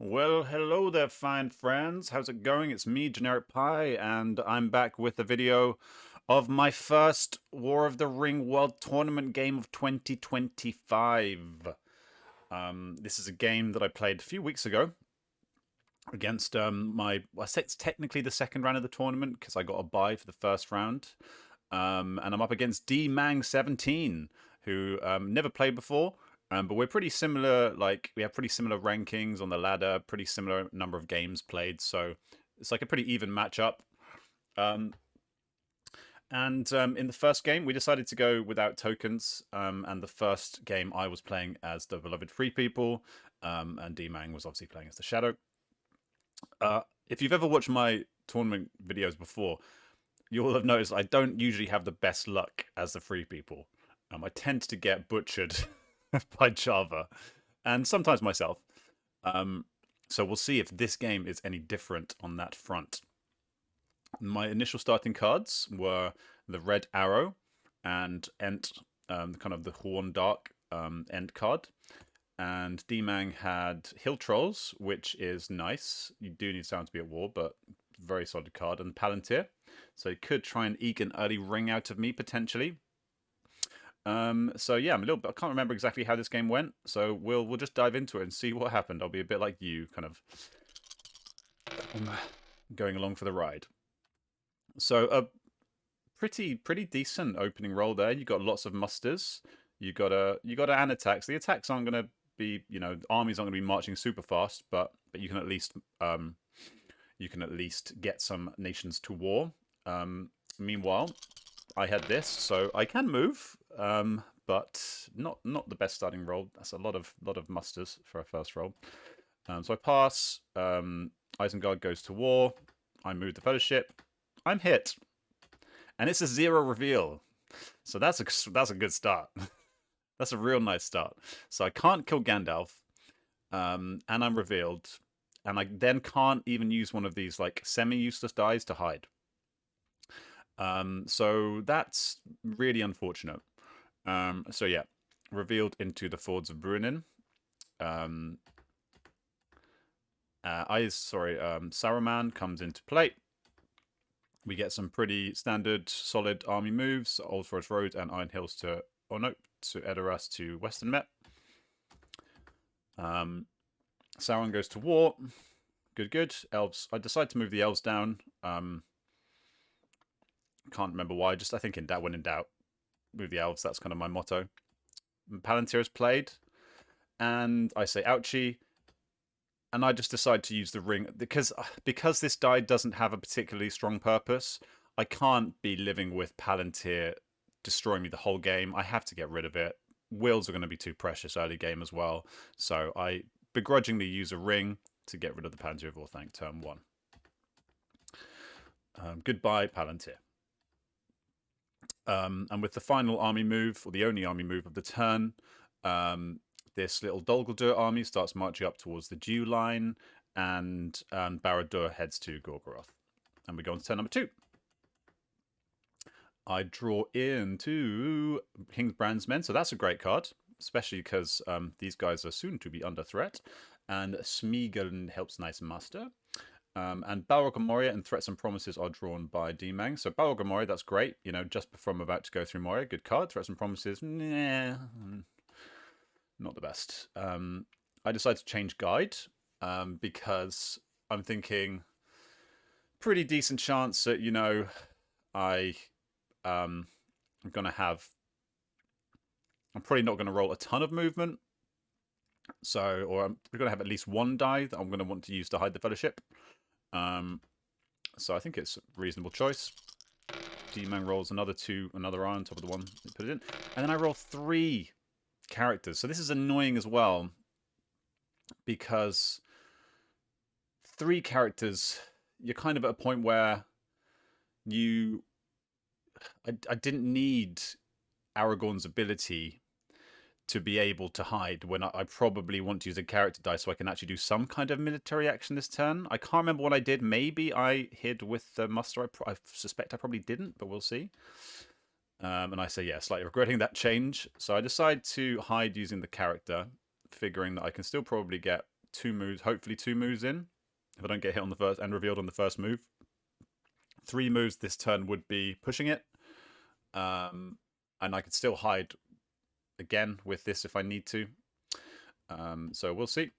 Well, hello there, fine friends. How's it going? It's me, Generic Pie, and I'm back with a video of my first War of the Ring World Tournament game of 2025. This is a game that I played a few weeks ago against I say it's technically the second round of the tournament because I got a bye for the first round. And I'm up against DMang17, who never played before. But we're pretty similar. Like we have pretty similar rankings on the ladder, pretty similar number of games played. So it's like a pretty even matchup. Um, and in the first game, we decided to go without tokens. And the first game, I was playing as the beloved Free People, and DMang was obviously playing as the Shadow. If you've ever watched my tournament videos before, you will have noticed I don't usually have the best luck as the Free People. I tend to get butchered by Java, and sometimes myself. So we'll see if this game is any different on that front. My initial starting cards were the Red Arrow and Ent, kind of the Horn Dark End card. And DMang had Hill Trolls, which is nice. You do need sound to be at war, but very solid card. And Palantir. So he could try and eke an early ring out of me, potentially. So yeah, I'm a little bit, I can't remember exactly how this game went. So we'll just dive into it and see what happened. I'll be a bit like you, kind of going along for the ride. So a pretty decent opening roll there. You got lots of musters. You got an attacks. The attacks aren't going to be, armies aren't going to be marching super fast, but you can at least get some nations to war. Meanwhile, I had this, so I can move, but not the best starting roll. That's a lot of musters for a first roll. So I pass. Isengard goes to war. I move the Fellowship. I'm hit, and it's a 0 reveal. So that's a good start. That's a real nice start. So I can't kill Gandalf, and I'm revealed, and I then can't even use one of these like semi-useless dies to hide. So that's really unfortunate. So yeah, revealed into the Fords of Bruinen. Saruman comes into play. We get some pretty standard, solid army moves: Old Forest Road and Iron Hills to Edoras to Western Met. Sauron goes to war. Good. Elves. I decide to move the elves down. Can't remember why. Just I think when in doubt, move the elves. That's kind of my motto. Palantir is played, and I say ouchie, and I just decide to use the ring because this die doesn't have a particularly strong purpose. I can't be living with Palantir destroying me the whole game. I have to get rid of it. Wills are going to be too precious early game as well, so I begrudgingly use a ring to get rid of the Palantir of Orthanc turn 1. Goodbye, Palantir. And with the final army move, or the only army move of the turn, this little Dol Guldur army starts marching up towards the Dew line, and Barad-dûr heads to Gorgoroth. And we go on to turn number 2. I draw into Kingsbrand's Men, so that's a great card, especially because these guys are soon to be under threat. And Smeagol helps nice master. And Balrog and Moria and Threats and Promises are drawn by DMang. So Balrog and Moria, that's great. Just before I'm about to go through Moria, good card. Threats and Promises, nah, not the best. I decided to change Guide because I'm thinking pretty decent chance that, I'm probably not going to roll a ton of movement. So, or I'm going to have at least one die that I'm going to want to use to hide the Fellowship. So I think it's a reasonable choice. DMang rolls another eye on top of the one they put it in. And then I roll 3 characters. So this is annoying as well, because 3 characters, you're kind of at a point where I didn't need Aragorn's ability to be able to hide when I probably want to use a character die so I can actually do some kind of military action this turn. I can't remember what I did. Maybe I hid with the muster. I suspect I probably didn't, but we'll see. And I say, yeah, slightly regretting that change. So I decide to hide using the character, figuring that I can still probably get 2 moves, hopefully 2 moves in. If I don't get hit on the first and revealed on the first move. 3 moves this turn would be pushing it. And I could still hide again with this if I need to. So we'll see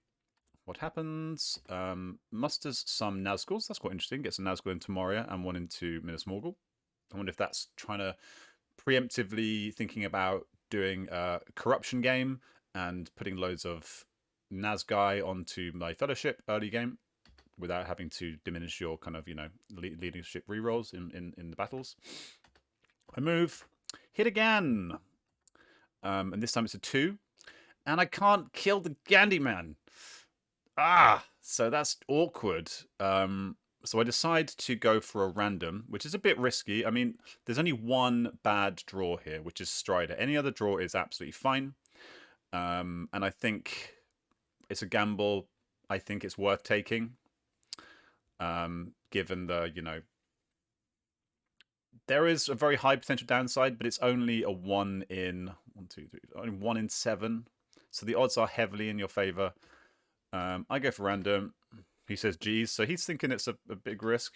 what happens. Musters some Nazguls. That's quite interesting. Gets a Nazgul into Moria and one into Minas Morgul. I wonder if that's trying to preemptively thinking about doing a corruption game and putting loads of Nazgai onto my Fellowship early game without having to diminish your kind of, leadership rerolls in the battles. I move, hit again. And this time it's a 2. And I can't kill the Gandyman. So that's awkward. So I decide to go for a random, which is a bit risky. I mean, there's only one bad draw here, which is Strider. Any other draw is absolutely fine. And I think it's a gamble. I think it's worth taking. Given the, there is a very high potential downside, but it's only a 1 in 1, 2, 3, only 1 in 7. So the odds are heavily in your favor. I go for random. He says geez, so he's thinking it's a big risk.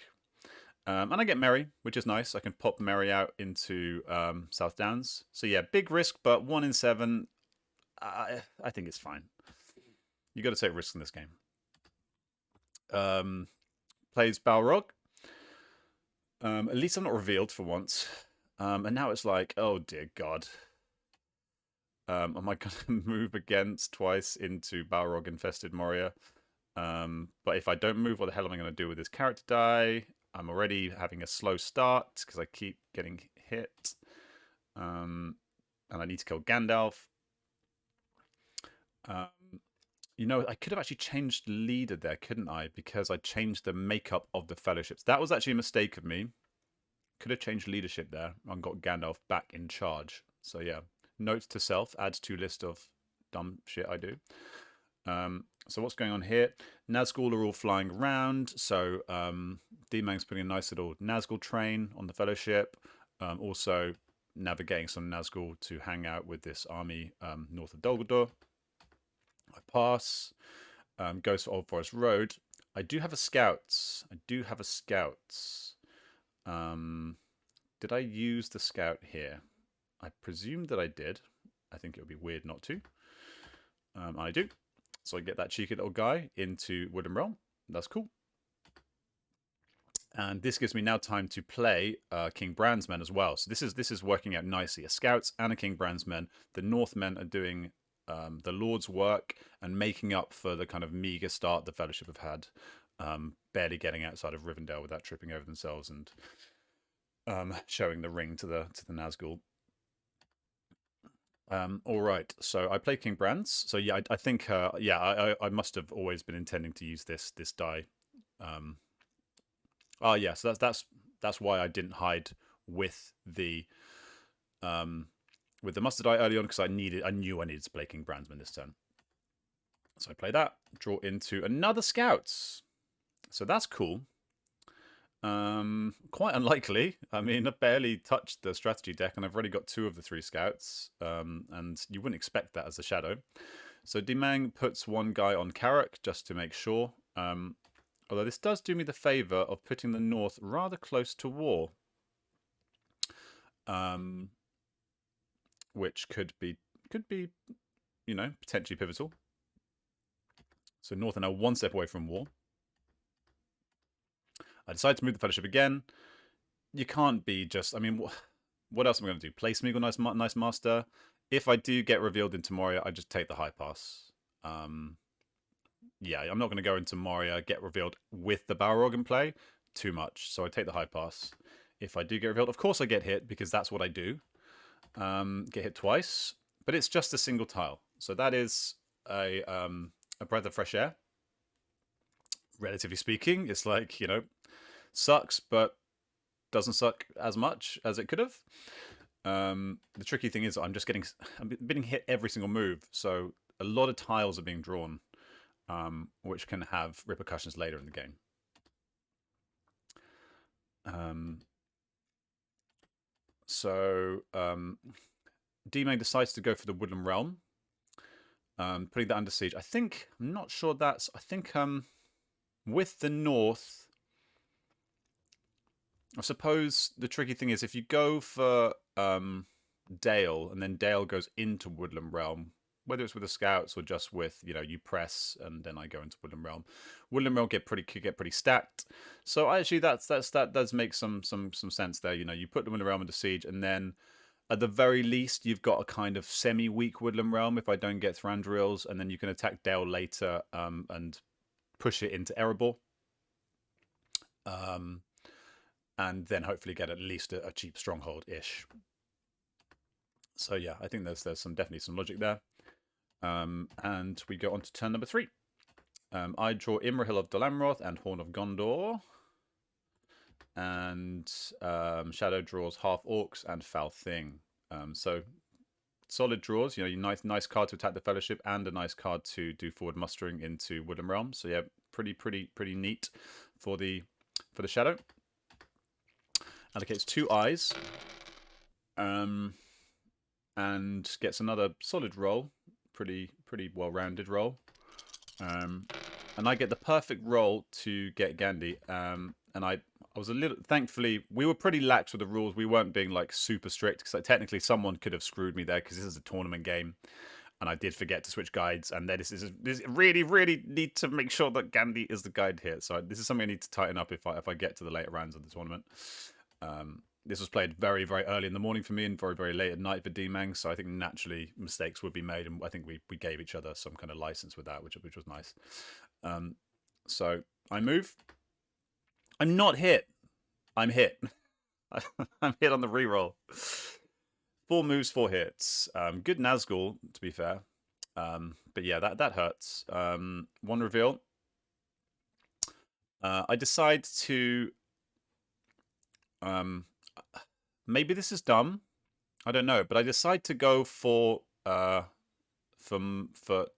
And I get Merry, which is nice. I can pop Merry out into South Downs. So yeah, big risk, but 1 in 7. I think it's fine. You got to take risks in this game. Plays Balrog. At least I'm not revealed for once. And now it's like, oh dear God. Am I going to move against twice into Balrog infested Moria? But if I don't move, what the hell am I going to do with this character die? I'm already having a slow start because I keep getting hit. And I need to kill Gandalf. I could have actually changed leader there, couldn't I? Because I changed the makeup of the fellowships. That was actually a mistake of me. Could have changed leadership there and got Gandalf back in charge. So yeah, note to self, add to list of dumb shit I do. So what's going on here? Nazgul are all flying around. So DMang's putting a nice little Nazgul train on the fellowship. Also navigating some Nazgul to hang out with this army north of Dol Guldur. I pass. Goes for Old Forest Road. I do have a scouts. Did I use the scout here? I presume that I did. I think it would be weird not to. I do. So I get that cheeky little guy into Woodland Realm. That's cool. And this gives me now time to play King Bran's men as well. So this is working out nicely. A scouts and a King Bran's men. The Northmen are doing the Lord's work and making up for the kind of meager start the Fellowship have had, barely getting outside of Rivendell without tripping over themselves and showing the ring to the Nazgul. All right, so I play King Bran's. So yeah, I think I must have always been intending to use this die. Yeah, so that's why I didn't hide with the mustard die early on, because I knew I needed to play King Brandsman this turn. So I play that, draw into another scouts. So that's cool. Quite unlikely. I mean, I've barely touched the strategy deck and I've already got 2 of the 3 scouts. And you wouldn't expect that as a shadow. So DMang puts 1 guy on Carrick just to make sure. Although this does do me the favour of putting the North rather close to war. Which could be, potentially pivotal. So North are now 1 step away from war. I decide to move the Fellowship again. You can't be just, I mean, what else am I going to do? Play Smeagol Nice Master? If I do get revealed into Moria, I just take the high pass. Yeah, I'm not going to go into Moria, get revealed with the Balrog in play. Too much. So I take the high pass. If I do get revealed, of course I get hit, because that's what I do. Get hit twice, but it's just a single tile. So that is a breath of fresh air. Relatively speaking, it's like, sucks, but doesn't suck as much as it could have. The tricky thing is I'm being hit every single move. So a lot of tiles are being drawn, which can have repercussions later in the game. So DMang decides to go for the Woodland Realm. Putting that under siege. I'm not sure that's, I think with the north, I suppose the tricky thing is if you go for Dale and then Dale goes into Woodland Realm, whether it's with the scouts or just with, you press and then I go into Woodland Realm. Woodland Realm could get pretty stacked. So actually that does make some sense there. You put the Woodland Realm into siege and then at the very least you've got a kind of semi-weak Woodland Realm if I don't get Thranduil's, and then you can attack Dale later and push it into Erebor. And then hopefully get at least a cheap stronghold-ish. So yeah, I think there's definitely some logic there. And we go on to turn number 3. I draw Imrahil of Dol Amroth and Horn of Gondor. And Shadow draws Half Orcs and Foul Thing. So solid draws. Nice card to attack the Fellowship and a nice card to do forward mustering into Woodland Realm. So yeah, pretty neat for the Shadow. Allocates 2 eyes. And gets another solid roll, pretty well-rounded roll, and I get the perfect roll to get Gandhi. And I was a little, thankfully, we were pretty lax with the rules. We weren't being like super strict because technically someone could have screwed me there because this is a tournament game, and I did forget to switch guides. And then this really need to make sure that Gandhi is the guide here. So this is something I need to tighten up if I get to the later rounds of the tournament. This was played very early in the morning for me and very late at night for DMang, so I think naturally mistakes would be made, and I think we gave each other some kind of license with that, which was nice. So I move. I'm not hit. I'm hit. I'm hit on the reroll. 4 moves, 4 hits. Good Nazgul, to be fair. But yeah, that hurts. 1 reveal. I decide to... maybe this is dumb, I don't know, but I decide to go to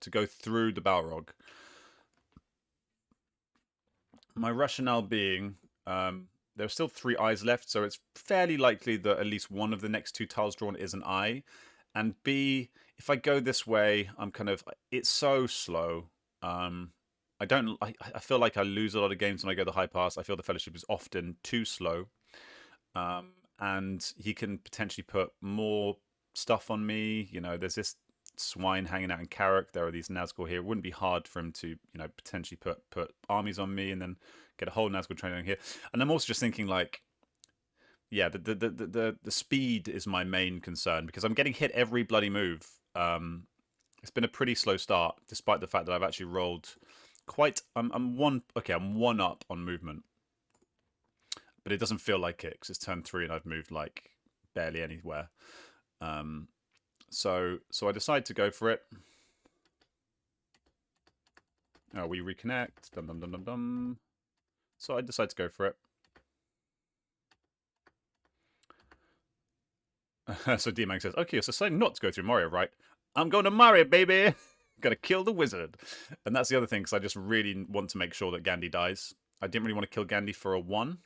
go through the Balrog. My rationale being, there are still 3 eyes left, so it's fairly likely that at least one of the next 2 tiles drawn is an eye, and B, if I go this way, it's so slow. I feel like I lose a lot of games when I go the high pass. I feel the Fellowship is often too slow. And he can potentially put more stuff on me. There's this swine hanging out in Carrick. There are these Nazgul here. It wouldn't be hard for him to, potentially put armies on me and then get a whole Nazgul training here. And I'm also just thinking like, yeah, the speed is my main concern because I'm getting hit every bloody move. It's been a pretty slow start, despite the fact that I've actually rolled quite. I'm 1 up on movement. But it doesn't feel like it because it's turn 3 and I've moved like barely anywhere. So I decide to go for it. We reconnect. Dum. So I decide to go for it. So DMang says, okay, so deciding not to go through Mario, right? I'm going to Mario, baby! Gotta kill the wizard. And that's the other thing, because I just really want to make sure that Gandhi dies. I didn't really want to kill Gandhi for a 1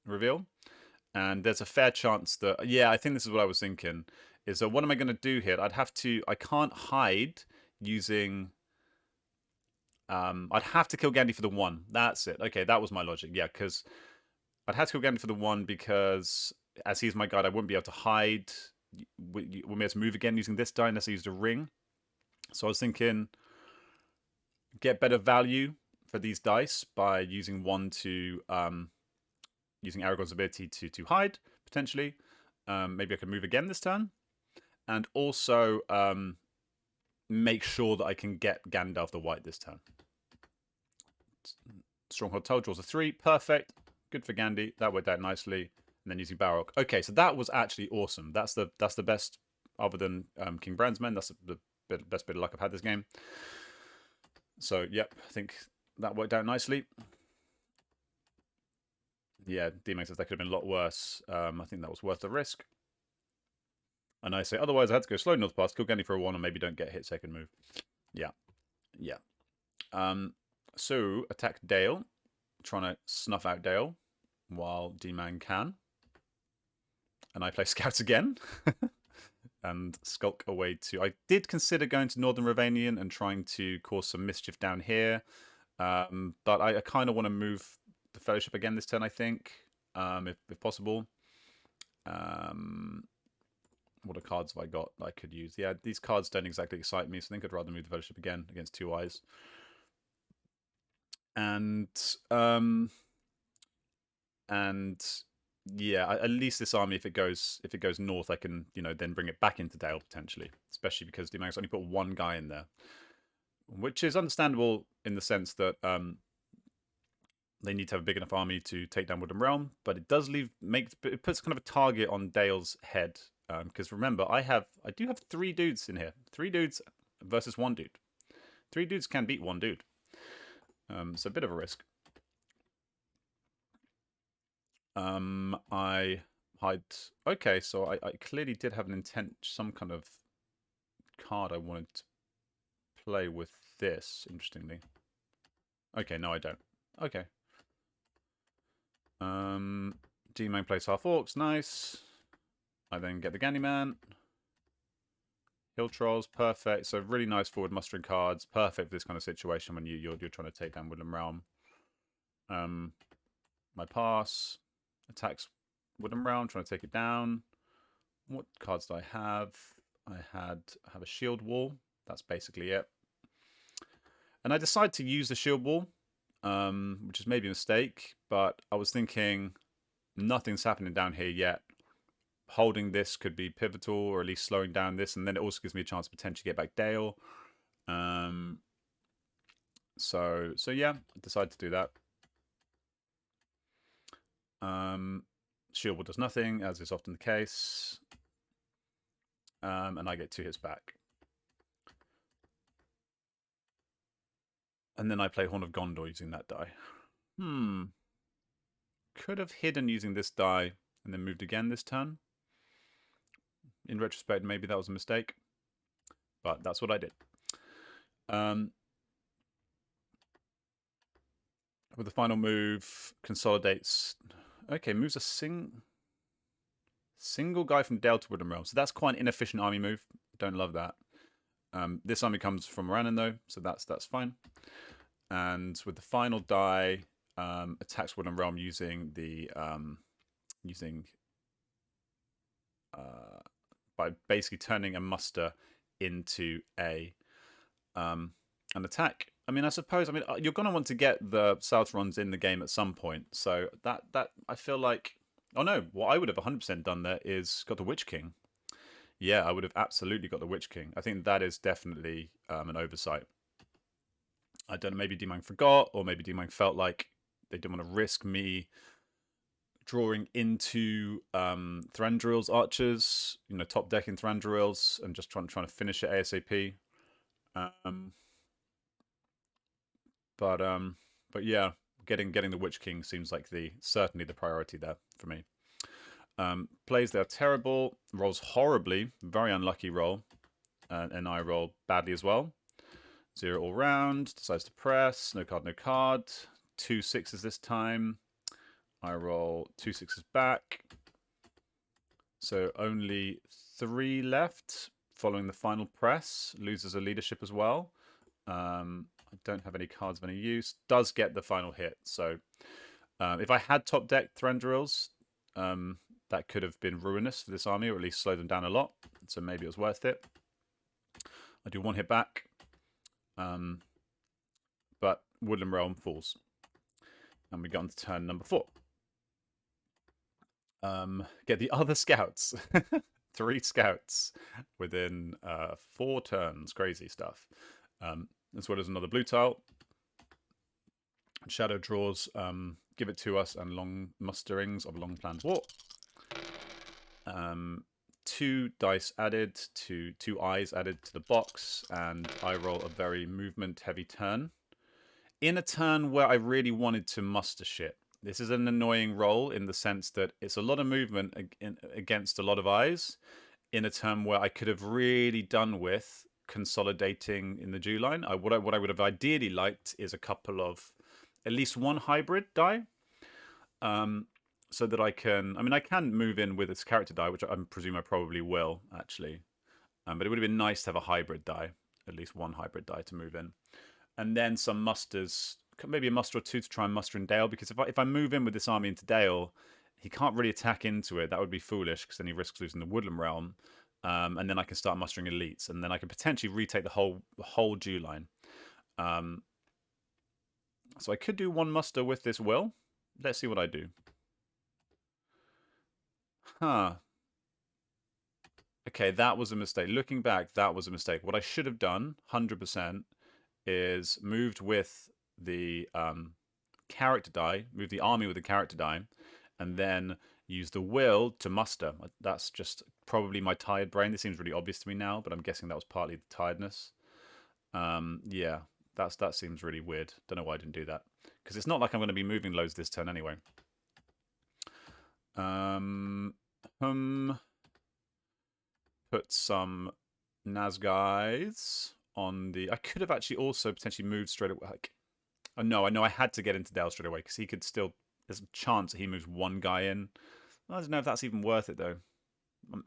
reveal. And there's a fair chance that, yeah, I think this is what I was thinking, is that what am I going to do here? I can't hide using, I'd have to kill Gandhi for the 1. That's it. Okay, that was my logic. Yeah, because I'd have to kill Gandhi for the 1 because as he's my guide, I wouldn't be able to hide. We wouldn't be able to move again using this die unless I used a ring. So I was thinking, get better value for these dice by using 1 to, using Aragorn's ability to hide, potentially. Maybe I can move again this turn. And also make sure that I can get Gandalf the White this turn. Stronghold Tell draws a 3. Perfect. Good for Gandhi. That worked out nicely. And then using Balrog. Okay, so that was actually awesome. That's the best, other than King Brandsman. That's the best bit of luck I've had this game. So, yep, I think that worked out nicely. Yeah, DMang says that could have been a lot worse. I think that was worth the risk. And I say, otherwise I had to go slow north pass, kill Gandhi for a 1, and maybe don't get hit second move. Yeah. So, attack Dale. Trying to snuff out Dale while DMang can. And I play Scouts again. and skulk away to... I did consider going to Northern Ravanian and trying to cause some mischief down here. But I kind of want to move the Fellowship again this turn, I think, if possible. What cards have I got that I could use? Yeah, these cards don't exactly excite me, so I think I'd rather move the Fellowship again against 2 eyes. And yeah, at least this army, if it goes north, I can, you know, then bring it back into Dale potentially, especially because DMang's only put 1 guy in there, which is understandable in the sense that they need to have a big enough army to take down Woodland Realm, but it does it puts kind of a target on Dale's head, because remember, I do have 3 dudes in here, 3 dudes versus 1 dude. 3 dudes can beat 1 dude, so a bit of a risk. I hide. Okay, so I clearly did have an intent, some kind of card I wanted to play with this, interestingly. Okay, no, I don't. Okay. DMang plays half orcs, nice. I then get the Gandyman. Hill Trolls, perfect. So really nice forward mustering cards, perfect for this kind of situation when you're trying to take down Woodland Realm. My pass attacks Woodland Realm, trying to take it down. What cards do I have? I have a shield wall. That's basically it. And I decide to use the shield wall, which is maybe a mistake, but I was thinking nothing's happening down here yet. Holding this could be pivotal, or at least slowing down this, and then it also gives me a chance to potentially get back Dale. So yeah, I decided to do that. Shield wall does nothing, as is often the case. And I get 2 hits back. And then I play Horn of Gondor using that die. Could have hidden using this die and then moved again this turn. In retrospect, maybe that was a mistake. But that's what I did. With the final move, consolidates... Okay, moves a single guy from Dale to Woodland Realm. So that's quite an inefficient army move. Don't love that. This army comes from Morannon though, so that's fine. And with the final die, attacks Woodland Realm using the by basically turning a muster into an attack. I mean, I suppose, you're going to want to get the South runs in the game at some point. So that I feel like, oh no, what I would have 100% done there is got the Witch King. Yeah, I would have absolutely got the Witch King. I think that is definitely an oversight. I don't know, maybe DMang forgot, or maybe DMang felt like they didn't want to risk me drawing into Thranduil's archers, you know, top decking Thranduil's, and just trying to finish it ASAP. But yeah, getting the Witch King seems like certainly the priority there for me. Plays there terrible, rolls horribly, very unlucky roll, and I roll badly as well. 0 all round, decides to press, no card, no card. 2 6s this time. I roll 2 6s back. So only 3 left following the final press. Loses a leadership as well. I don't have any cards of any use. Does get the final hit. So if I had top decked Thranduil's, that could have been ruinous for this army, or at least slow them down a lot. So maybe it was worth it. I do 1 hit back. But Woodland Realm falls. And we get on to turn number 4. Get the other scouts. 3 scouts within 4 turns. Crazy stuff. As well as another blue tile. Shadow draws, give it to us, and long musterings of Long Planned War. 2 dice added to 2 eyes added to the box, and I roll a very movement heavy turn. In a turn where I really wanted to muster shit. This is an annoying roll in the sense that it's a lot of movement against a lot of eyes in a turn where I could have really done with consolidating in the Jew line. What I would have ideally liked is a couple of, at least 1 hybrid die. So that I can move in with its character die, which I presume I probably will, actually. But it would have been nice to have a hybrid die, at least one hybrid die to move in. And then some musters, maybe a muster or two to try and muster in Dale, because if I move in with this army into Dale, he can't really attack into it. That would be foolish, because then he risks losing the Woodland realm. And then I can start mustering elites, and then I can potentially retake the whole Jew line. So I could do one muster with this will. Let's see what I do. Huh. Okay, that was a mistake. Looking back, that was a mistake. What I should have done, 100%, is moved with the character die, move the army with the character die, and then use the will to muster. That's just probably my tired brain. This seems really obvious to me now, but I'm guessing that was partly the tiredness. Yeah, that seems really weird. Don't know why I didn't do that, because it's not like I'm going to be moving loads this turn anyway. Put some Nazguys on the... I could have actually also potentially moved straight away. Oh, no, I know I had to get into Dale straight away, because he could still... There's a chance that he moves one guy in. I don't know if that's even worth it, though.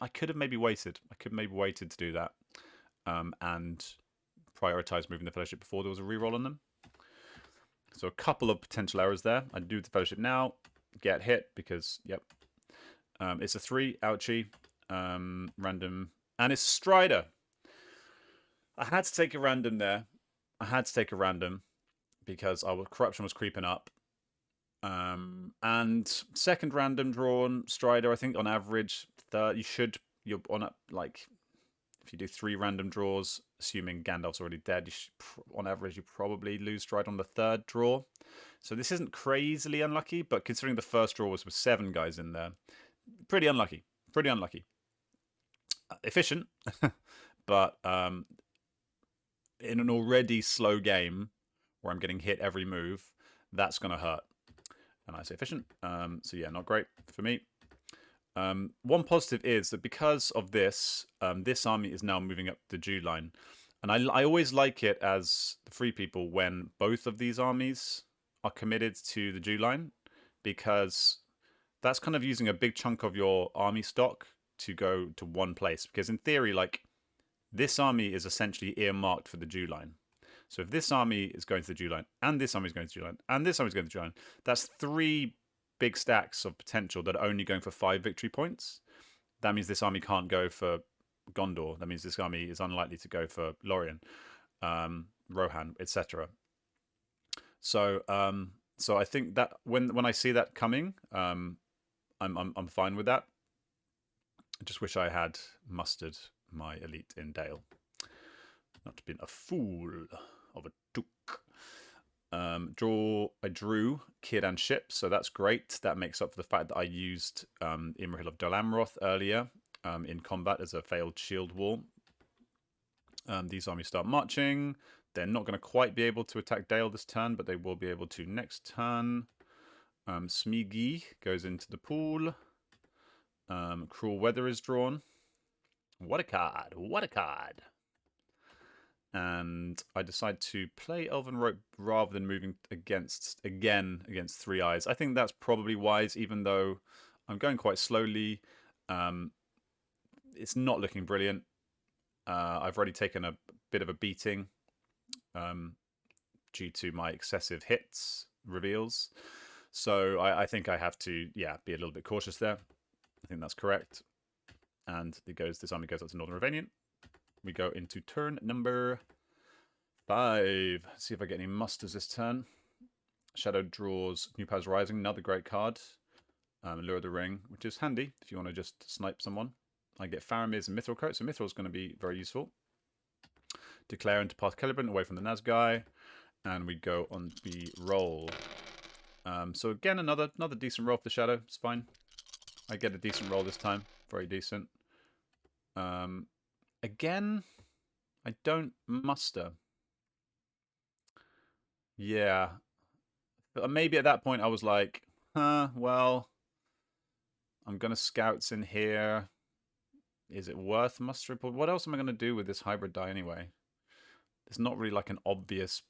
I could have maybe waited. I could have maybe waited to do that. And prioritize moving the Fellowship before there was a reroll on them. So a couple of potential errors there. I do the Fellowship now. Get hit, because, yep. It's a 3, ouchie. Random. And it's Strider. I had to take a random there. I had to take a random because our corruption was creeping up. And second random drawn Strider, I think on average, you're on a, like, if you do 3 random draws, assuming Gandalf's already dead, on average you probably lose Strider on the 3rd draw. So this isn't crazily unlucky, but considering the first draw was with 7 guys in there, pretty unlucky. Pretty unlucky. Efficient, but in an already slow game where I'm getting hit every move, that's going to hurt. And I say efficient. So yeah, not great for me. One positive is that because of this, this army is now moving up the Jew line. And I always like it as the free people when both of these armies are committed to the Jew line, because that's kind of using a big chunk of your army stock to go to one place. Because in theory, like, this army is essentially earmarked for the Jew line. So if this army is going to the Jew line, and this army is going to the Jew line, and this army is going to the Jew line, that's 3 big stacks of potential that are only going for 5 victory points. That means this army can't go for Gondor. That means this army is unlikely to go for Lorien, Rohan, etc. So I think that when I see that coming, I'm fine with that. I just wish I had mustered my elite in Dale. Not been a fool of a took. I drew Kid and Ship, so that's great. That makes up for the fact that I used Imrahil of Dol Amroth earlier in combat as a failed shield wall. These armies start marching. They're not going to quite be able to attack Dale this turn, but they will be able to next turn. Smigi goes into the pool. Cruel Weather is drawn. What a card! What a card! And I decide to play Elven Rope rather than moving against 3 Eyes. I think that's probably wise, even though I'm going quite slowly. It's not looking brilliant. I've already taken a bit of a beating due to my excessive hits reveals. So I think I have to, be a little bit cautious there. I think that's correct. And this army goes up to Northern Ravanian. We go into turn number 5. Let's see if I get any musters this turn. Shadow draws New Powers Rising, another great card. Lure of the Ring, which is handy if you want to just snipe someone. I get Faramir's and Mithril Coat, so Mithril's going to be very useful. Declare into Path Caliban away from the Nazgai. And we go on the roll. So again, another decent roll for the Shadow. It's fine. I get a decent roll this time. Very decent. Again, I don't muster. Yeah. But maybe at that point I was like, well, I'm going to scouts in here. Is it worth mustering? But what else am I going to do with this hybrid die anyway? There's not really like an obvious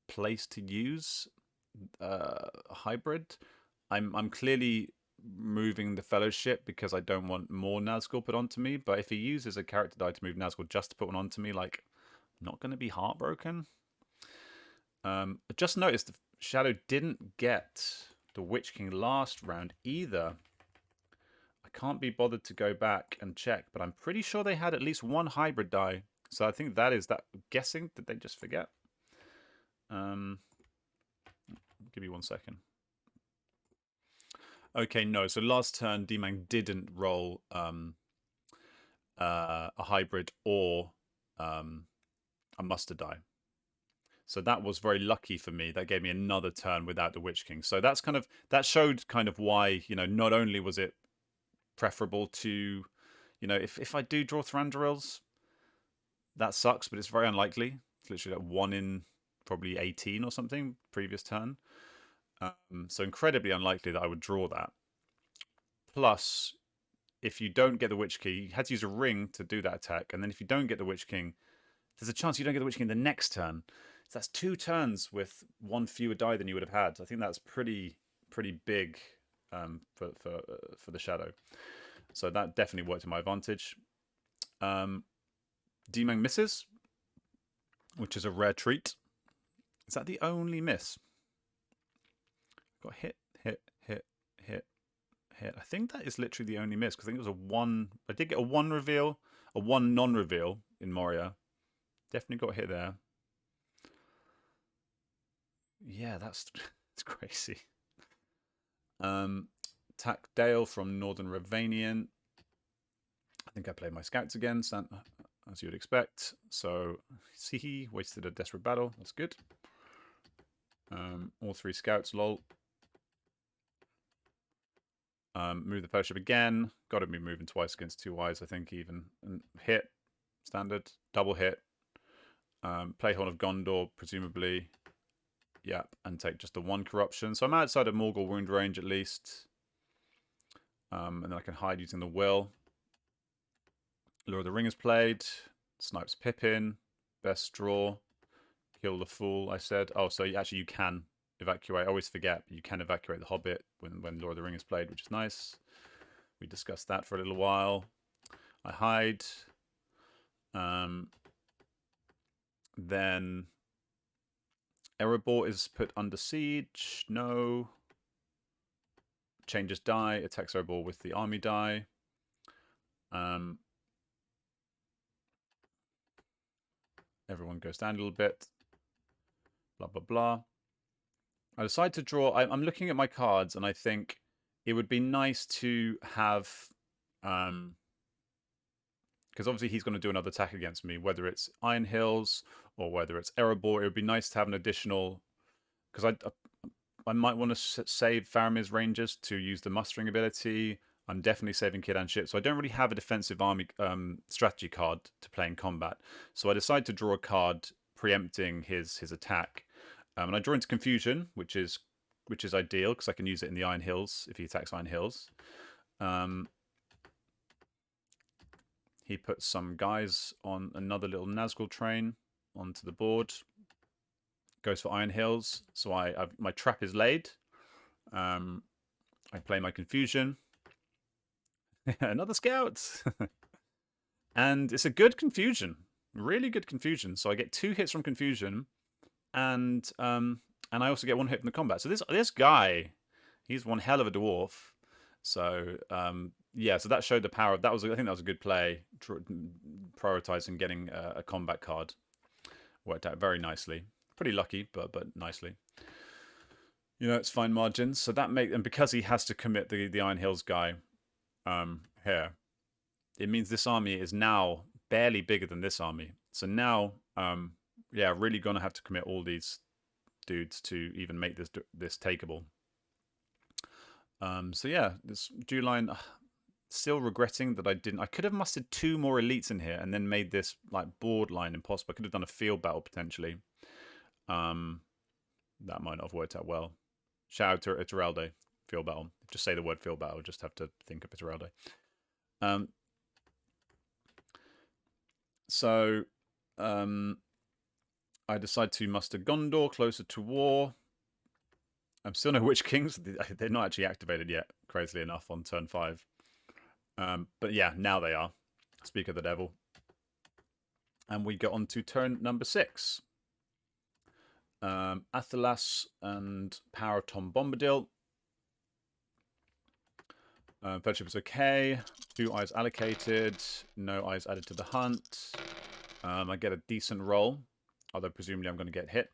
place to use hybrid. I'm clearly moving the Fellowship because I don't want more Nazgul put onto me. But if he uses a character die to move Nazgul just to put one onto me, like, I'm not going to be heartbroken. I just noticed the Shadow didn't get the Witch King last round either. I can't be bothered to go back and check, but I'm pretty sure they had at least one hybrid die. So I think that is that. Guessing, did they just forget? Give me 1 second. Okay, no. So last turn, DMang didn't roll a hybrid or a muster die. So that was very lucky for me. That gave me another turn without the Witch King. So that's that showed kind of why, not only was it preferable to, if I do draw Thranduils, that sucks, but it's very unlikely. It's literally like 1 in probably 18 or something previous turn. So incredibly unlikely that I would draw that. Plus, if you don't get the Witch King, you had to use a ring to do that attack. And then if you don't get the Witch King, there's a chance you don't get the Witch King the next turn. So that's 2 turns with 1 fewer die than you would have had. I think that's pretty big for the Shadow. So that definitely worked to my advantage. DMang misses, which is a rare treat. Is that the only miss? Got hit. I think that is literally the only miss, because I think it was a 1. I did get a 1 reveal, a 1 non-reveal in Moria. Definitely got hit there. Yeah, that's crazy. Attack Dale from Northern Ravanian. I think I played my scouts again, as you would expect. So, see, wasted a desperate battle. That's good. All 3 scouts, lol. Move the Fellowship again. Got to be moving twice against 2 eyes, I think, even. And hit. Standard. Double hit. Play Horn of Gondor, presumably. Yep. And take just the 1 corruption. So I'm outside of Morgul wound range, at least. And then I can hide using the Will. Lure of the Ring is played. Snipes Pippin. Best draw. Kill the Fool, I said. Oh, so actually you can evacuate. I always forget, but you can evacuate the Hobbit when Lord of the Ring is played, which is nice. We discussed that for a little while. I hide. Then Erebor is put under siege. No. Changes die. Attacks Erebor with the army die. Everyone goes down a little bit. Blah, blah, blah. I decide to draw. I'm looking at my cards, and I think it would be nice to have, because obviously he's going to do another attack against me, whether it's Iron Hills or whether it's Erebor. It would be nice to have an additional, because I might want to save Faramir's Rangers to use the mustering ability. I'm definitely saving Kid and Ship, so I don't really have a defensive army strategy card to play in combat. So I decide to draw a card preempting his attack. And I draw into Confusion, which is ideal because I can use it in the Iron Hills if he attacks Iron Hills. He puts some guys on another little Nazgul train onto the board. Goes for Iron Hills, so my trap is laid. I play my Confusion. Another scout, and it's a good Confusion, really good Confusion. So I get 2 hits from Confusion. And I also get 1 hit from the combat. So this guy, he's one hell of a dwarf. So yeah, so that showed the power. I think that was a good play. Prioritizing getting a combat card worked out very nicely. Pretty lucky, but nicely. It's fine margins. So and because he has to commit the Iron Hills guy here, it means this army is now barely bigger than this army. So now. Yeah, really gonna have to commit all these dudes to even make this takeable. So yeah, this Dew line. Still regretting that I didn't. I could have mustered 2 more elites in here and then made this like board line impossible. I could have done a field battle potentially. That might not have worked out well. Shout out to Ituralde. Field battle. Just say the word field battle. Just have to think of Ituralde. So. I decide to muster Gondor closer to war. I'm still no Witch Kings. They're not actually activated yet, crazily enough, on turn 5. But yeah, now they are. Speak of the devil. And we get on to turn number 6. Athelas and Power of Tom Bombadil. Fellowship is okay. 2 eyes allocated. No eyes added to the hunt. I get a decent roll, although presumably I'm going to get hit.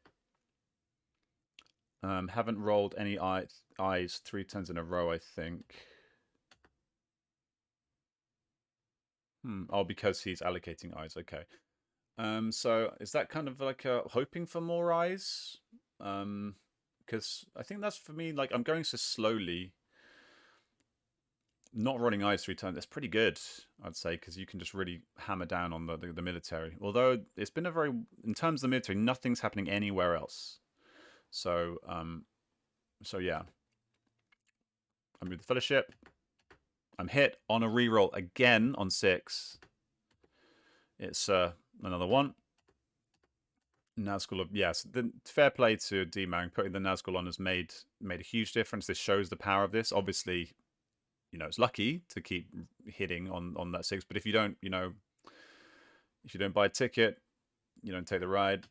Haven't rolled any eyes 3 turns in a row, I think. Oh, because he's allocating eyes. Okay. So is that kind of like hoping for more eyes? Because I think that's for me. Like I'm going so slowly. Not rolling eyes 3 turns. That's pretty good, I'd say, because you can just really hammer down on the military. Although it's been a very, in terms of the military, nothing's happening anywhere else. So so yeah. I move the fellowship. I'm hit on a reroll again on 6. It's another 1. Nazgul, yes, the fair play to DMang. Putting the Nazgul on has made a huge difference. This shows the power of this. Obviously, you know, it's lucky to keep hitting on that 6, but if you don't, you know, if you don't buy a ticket, you don't take the ride.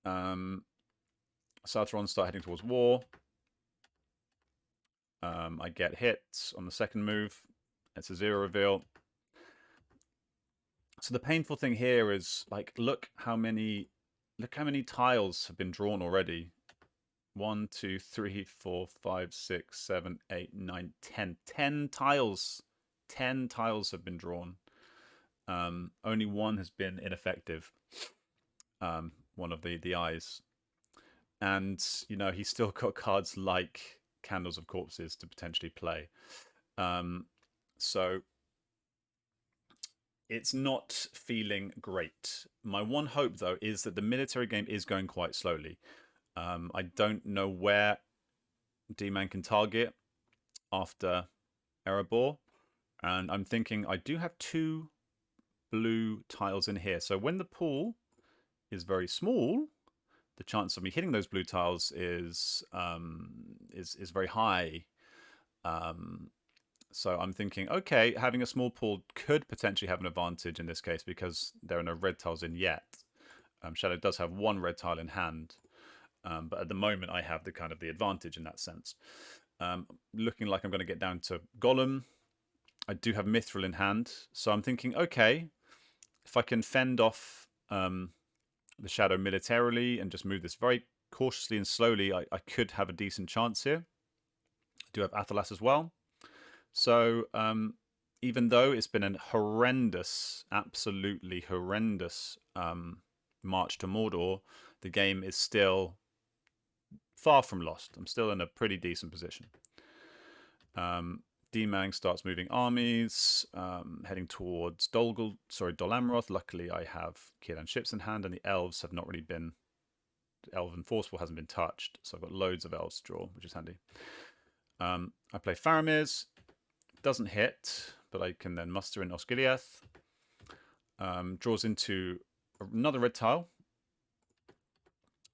Southrons start heading towards war. I get hit on the second move. It's a 0 reveal. So the painful thing here is, like, look how many tiles have been drawn already. 1, 2, 3, 4, 5, 6, 7, 8, 9, 10. 10 tiles. 10 tiles have been drawn. Only 1 has been ineffective. One of the eyes. And, you know, he's still got cards like Candles of Corpses to potentially play. So it's not feeling great. My one hope, though, is that the military game is going quite slowly. I don't know where D-Man can target after Erebor. And I'm thinking I do have 2 blue tiles in here. So when the pool is very small, the chance of me hitting those blue tiles is very high. So I'm thinking, okay, having a small pool could potentially have an advantage in this case because there are no red tiles in yet. Shadow does have 1 red tile in hand, but at the moment I have the advantage in that sense. Looking like I'm going to get down to Golem. I do have Mithril in hand, so I'm thinking, okay, if I can fend off the Shadow militarily and just move this very cautiously and slowly, I could have a decent chance here. I do have Athelas as well. So even though it's been a horrendous, absolutely horrendous march to Mordor, the game is still far from lost. I'm still in a pretty decent position. D-Mang starts moving armies, heading towards Dol Amroth. Luckily, I have Círdan ships in hand, and the elves have not really been... Elven Forceful hasn't been touched, so I've got loads of elves to draw, which is handy. I play Faramir's. Doesn't hit, but I can then muster in Osgiliath. Draws into another red tile.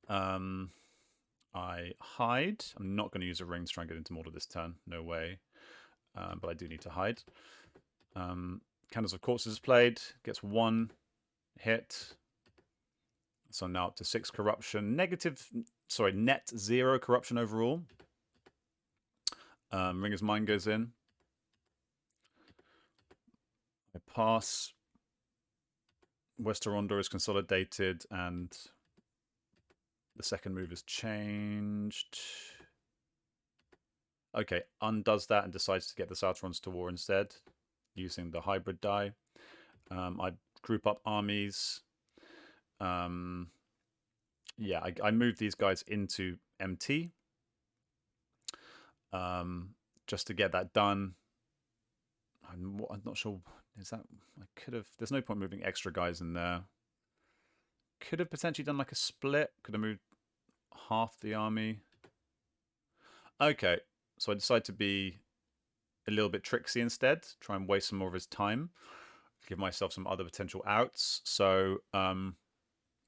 I hide. I'm not going to use a ring to try and get into Mordor this turn. No way. But I do need to hide. Candles of Corpses is played. Gets 1 hit. So I'm now up to 6 corruption. Net 0 corruption overall. Ringer's Mine goes in. I pass. Westerondor is consolidated, and the second move is changed. Okay, undoes that and decides to get the Southrons to war instead, using the hybrid die. I group up armies. Yeah, I move these guys into MT. Just to get that done. I'm not sure. Is that... I could have... There's no point moving extra guys in there. Could have potentially done like a split. Could have moved half the army. Okay, so I decide to be a little bit tricksy instead. Try and waste some more of his time. Give myself some other potential outs. So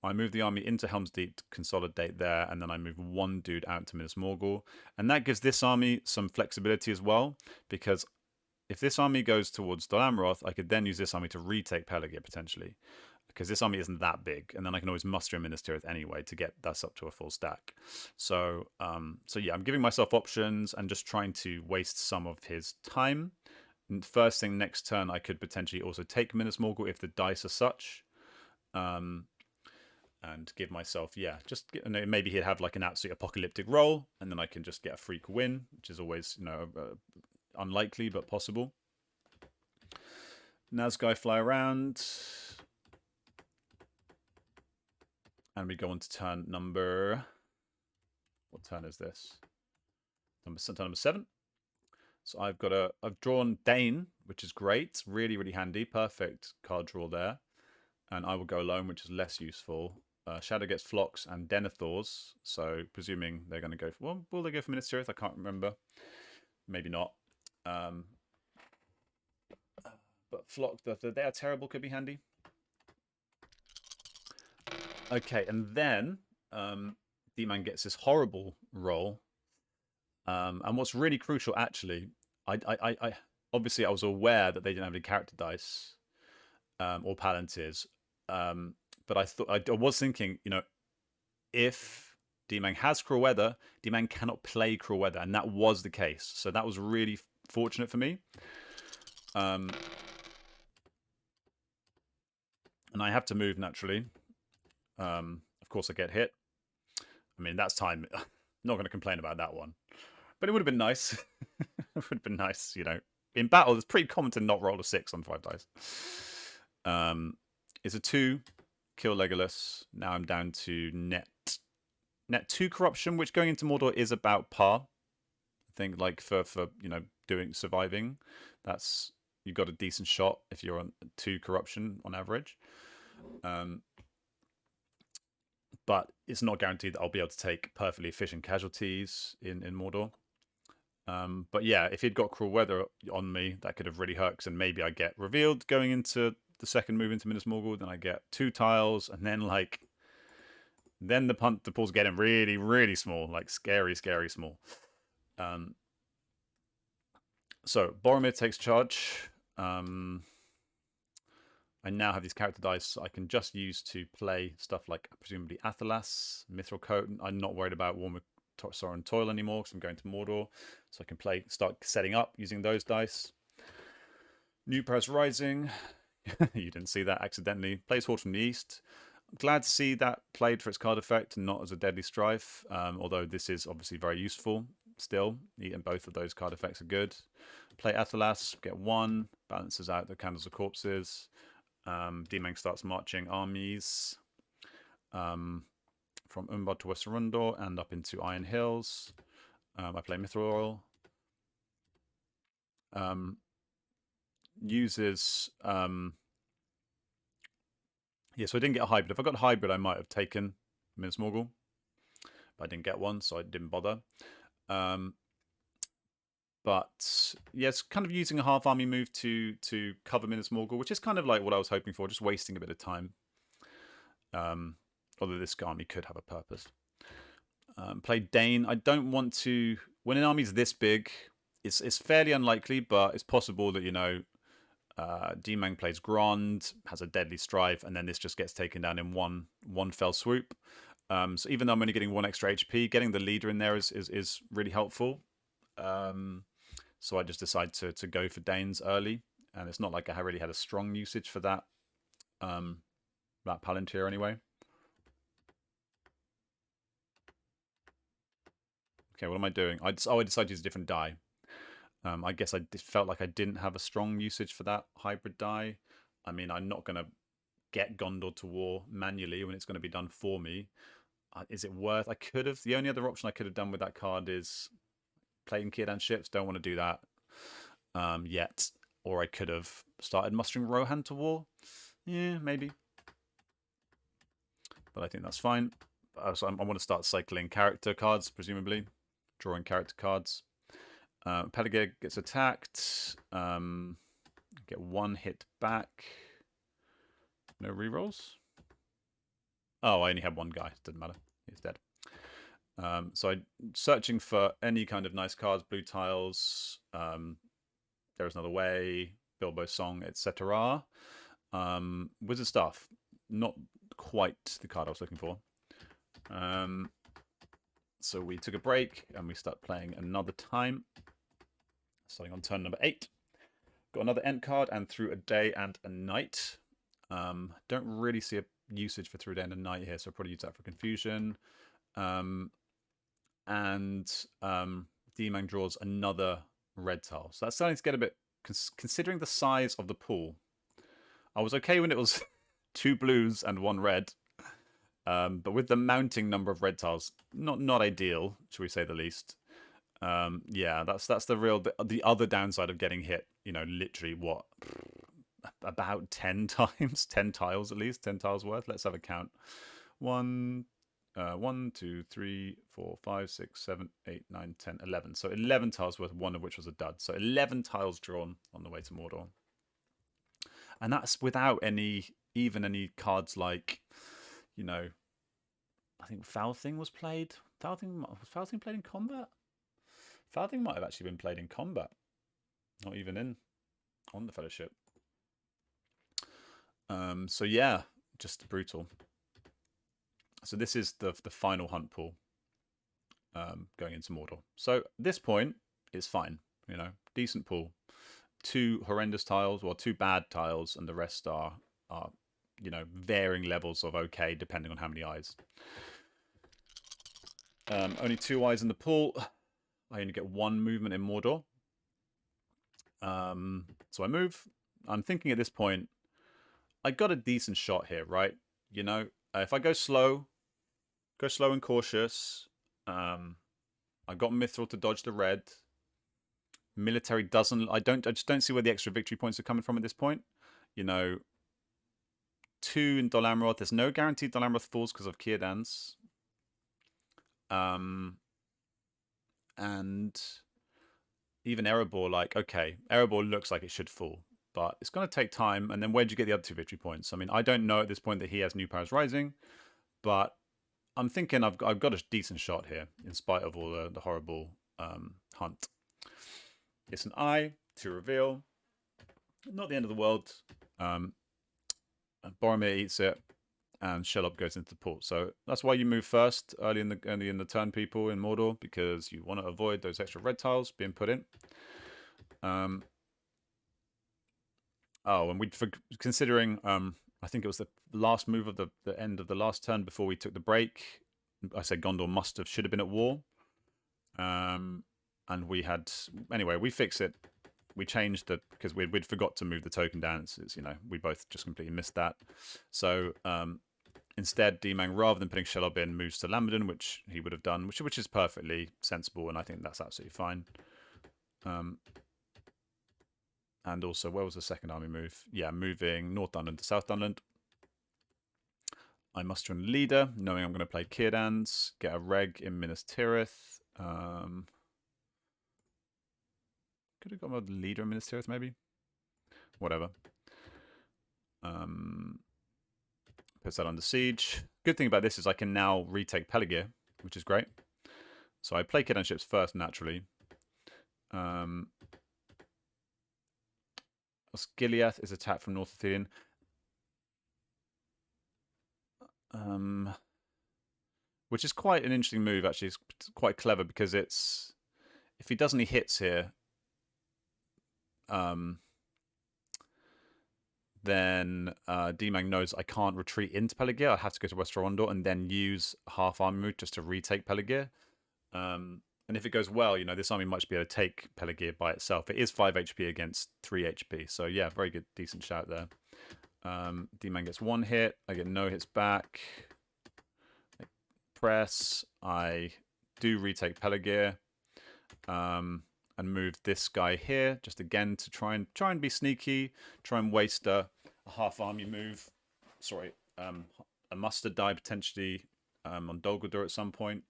I move the army into Helm's Deep to consolidate there, and then I move one dude out to Minas Morgul. And that gives this army some flexibility as well, because if this army goes towards Dol Amroth, I could then use this army to retake Pelargir potentially, because this army isn't that big, and then I can always muster in Minas Tirith anyway to get this up to a full stack. So, yeah, I'm giving myself options and just trying to waste some of his time. And first thing next turn, I could potentially also take Minas Morgul if the dice are such. And give myself, yeah, just maybe he'd have like an absolute apocalyptic roll, and then I can just get a freak win, which is always, you know, unlikely but possible. Nazgûl fly around, and we go on to turn number. What turn is this? Turn number 7. So I've drawn Dane, which is great, really, really handy, perfect card draw there. And I will go alone, which is less useful. Shadow gets Phlox and Denethors, so presuming they're going to go for... Well, will they go for Minas Tirith? I can't remember. Maybe not. But Phlox, they are terrible, could be handy. Okay, and then DMang gets this horrible roll. And what's really crucial, actually, I obviously I was aware that they didn't have any character dice or Palantirs. But I was thinking, you know, if DMang has Cruel Weather, DMang cannot play Cruel Weather, and that was the case. So that was really fortunate for me. And I have to move naturally. Of course, I get hit. I mean, that's time. Not going to complain about that one, but it would have been nice. It would have been nice, you know. In battle, it's pretty common to not roll a 6 on 5 dice. It's a 2. Kill Legolas. Now I'm down to net 2 corruption, which going into Mordor is about par. I think, like for you know, surviving, that's, you've got a decent shot if you're on 2 corruption on average. But it's not guaranteed that I'll be able to take perfectly efficient casualties in Mordor. But yeah, if he'd got Cruel Weather on me, that could have really hurt, because then maybe I get revealed going into the second move into Minas Morgul, then I get 2 tiles, and then then the pool's getting really, really small, like scary, scary small. So Boromir takes charge. I now have these character dice I can just use to play stuff like presumably Athelas, Mithril Coat. I'm not worried about War with Sorrow and Toil anymore because I'm going to Mordor, so I can start setting up using those dice. New Paris Rising. You didn't see that accidentally. Plays Horde from the East. I'm glad to see that played for its card effect and not as a Deadly Strife, although this is obviously very useful still. And both of those card effects are good. Play Athelas, get 1, balances out the Candles of Corpses. DMang starts marching armies from Umbad to Westerundor and up into Iron Hills. I play Mithril. Uses... yeah, so I didn't get a hybrid. If I got a hybrid, I might have taken Minas Morgul. But I didn't get one, so I didn't bother. But yeah, it's kind of using a half army move to cover Minas Morgul, which is kind of like what I was hoping for, just wasting a bit of time. Although this army could have a purpose. Play Dane. I don't want to... When an army's this big, it's fairly unlikely, but it's possible that, you know, DMang plays Grond, has a Deadly Strife, and then this just gets taken down in one fell swoop. So even though I'm only getting 1 extra HP, getting the leader in there is really helpful. So I just decided to go for Danes early, and it's not like I really had a strong usage for that Palantir anyway. Okay, what am I doing? I decided to use a different die. I guess I felt like I didn't have a strong usage for that hybrid die. I mean, I'm not going to get Gondor to war manually when it's going to be done for me. Is it worth? I could have. The only other option I could have done with that card is playing Círdan ships. Don't want to do that yet. Or I could have started mustering Rohan to war. Yeah, maybe. But I think that's fine. So I want to start cycling character cards, presumably. Drawing character cards. Pelargir gets attacked. Get 1 hit back. No rerolls. Oh, I only had one guy. Didn't matter. He's dead. So I'm searching for any kind of nice cards, blue tiles. There is Another Way, Bilbo Song, etc. Wizard Staff, not quite the card I was looking for. So we took a break and we start playing another time. Starting on turn number 8. Got another end card and Through a Day and a Night. Don't really see a usage for Through a Day and a Night here, so I'll probably use that for confusion. And DMang draws another red tile. So that's starting to get a bit, considering the size of the pool. I was okay when it was 2 blues and 1 red. But with the mounting number of red tiles, not ideal, shall we say the least. Yeah, that's the other downside of getting hit. You know, literally what, about 10 times, 10 tiles at least, 10 tiles worth. Let's have a count. 1, 2, 3, 4, 5, 6, 7, 8, 9, 10, 11. So 11 tiles worth, one of which was a dud. So 11 tiles drawn on the way to Mordor. And that's without even any cards like, you know, I think Foul Thing was played. Was Foul Thing played in combat? Foul Thing might have actually been played in combat. Not even on the Fellowship. So yeah, just brutal. So this is the final hunt pool going into Mordor. So at this point, it's fine. You know, decent pool. 2 horrendous tiles, or 2 bad tiles, and the rest are you know, varying levels of okay depending on how many eyes. Only 2 eyes in the pool. I only get 1 movement in Mordor. So I move. I'm thinking at this point, I got a decent shot here, right? You know, if I go slow and cautious. I got Mithril to dodge the red. Military doesn't. I just don't see where the extra victory points are coming from at this point. You know, 2 in Dol Amroth. There's no guaranteed Dol Amroth falls because of Círdan's. And even Erebor, like, okay, Erebor looks like it should fall, but it's going to take time. And then where'd you get the other 2 victory points? I mean, I don't know at this point that he has New Powers Rising, but I'm thinking I've got a decent shot here, in spite of all the horrible hunt. It's an eye to reveal. Not the end of the world. Boromir eats it, and Shelob goes into the port. So that's why you move first early in the turn, people in Mordor, because you want to avoid those extra red tiles being put in. Oh, and considering I think it was the last move of the end of the last turn before we took the break. I said Gondor should have been at war. And we had, anyway, we fixed it. We changed it because we'd forgot to move the token down. It's, you know, we both just completely missed that. So instead, DMang, rather than putting Shelob in, moves to Lambadin, which he would have done, which is perfectly sensible, and I think that's absolutely fine. And also, where was the second army move? Yeah, moving North Dunland to South Dunland. I muster in leader, knowing I'm going to play Círdan's, get a reg in Minas Tirith. Could have got a leader in Minas Tirith, maybe. Whatever. Puts that under siege. Good thing about this is I can now retake Peligir, which is great. So I play Círdan ships first, naturally. Osgiliath is attacked from North Athenian. Which is quite an interesting move, actually. It's quite clever because it's... If he does any hits here, then DMang knows I can't retreat into Peligir. I have to go to West Rondor and then use half army move just to retake Peligir. And if it goes well, you know, this army might be able to take Peligir by itself. It is 5 HP against 3 HP. So yeah, very good, decent shout there. DMang gets 1 hit. I get no hits back. I press. I do retake Peligir. And move this guy here, just again to try and be sneaky, try and waste a half army move. Sorry, a mustard die potentially on Dol Guldur at some point.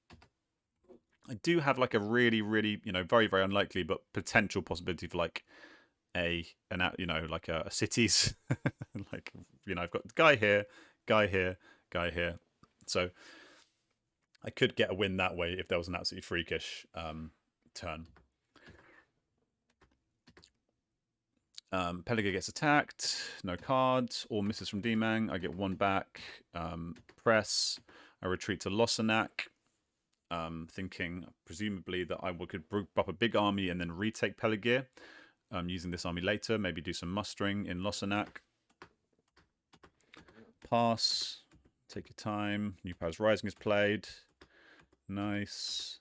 I do have like a really, you know, very, very unlikely but potential possibility for like like a cities, like, you know, I've got guy here, guy here, guy here. So I could get a win that way if there was an absolutely freakish turn. Peliger gets attacked, no cards, all misses from DMang. I get 1 back. Press, I retreat to Lossenac, thinking presumably that I could group up a big army and then retake Peligir. Using this army later, maybe do some mustering in Lossenac. Pass, take your time. New Powers Rising is played. Nice.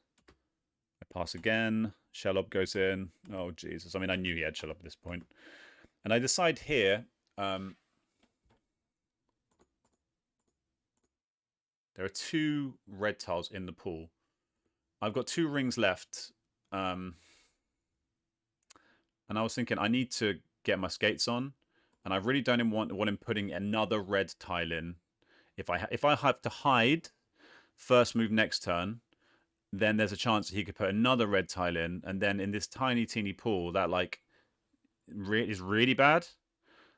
I pass again. Shelob goes in. Oh, Jesus. I mean, I knew he had Shelob at this point. And I decide here, there are 2 red tiles in the pool. I've got 2 rings left. And I was thinking I need to get my skates on. And I really don't want him putting another red tile in. If I have to hide first move next turn, then there's a chance that he could put another red tile in, and then in this tiny teeny pool that like is really bad.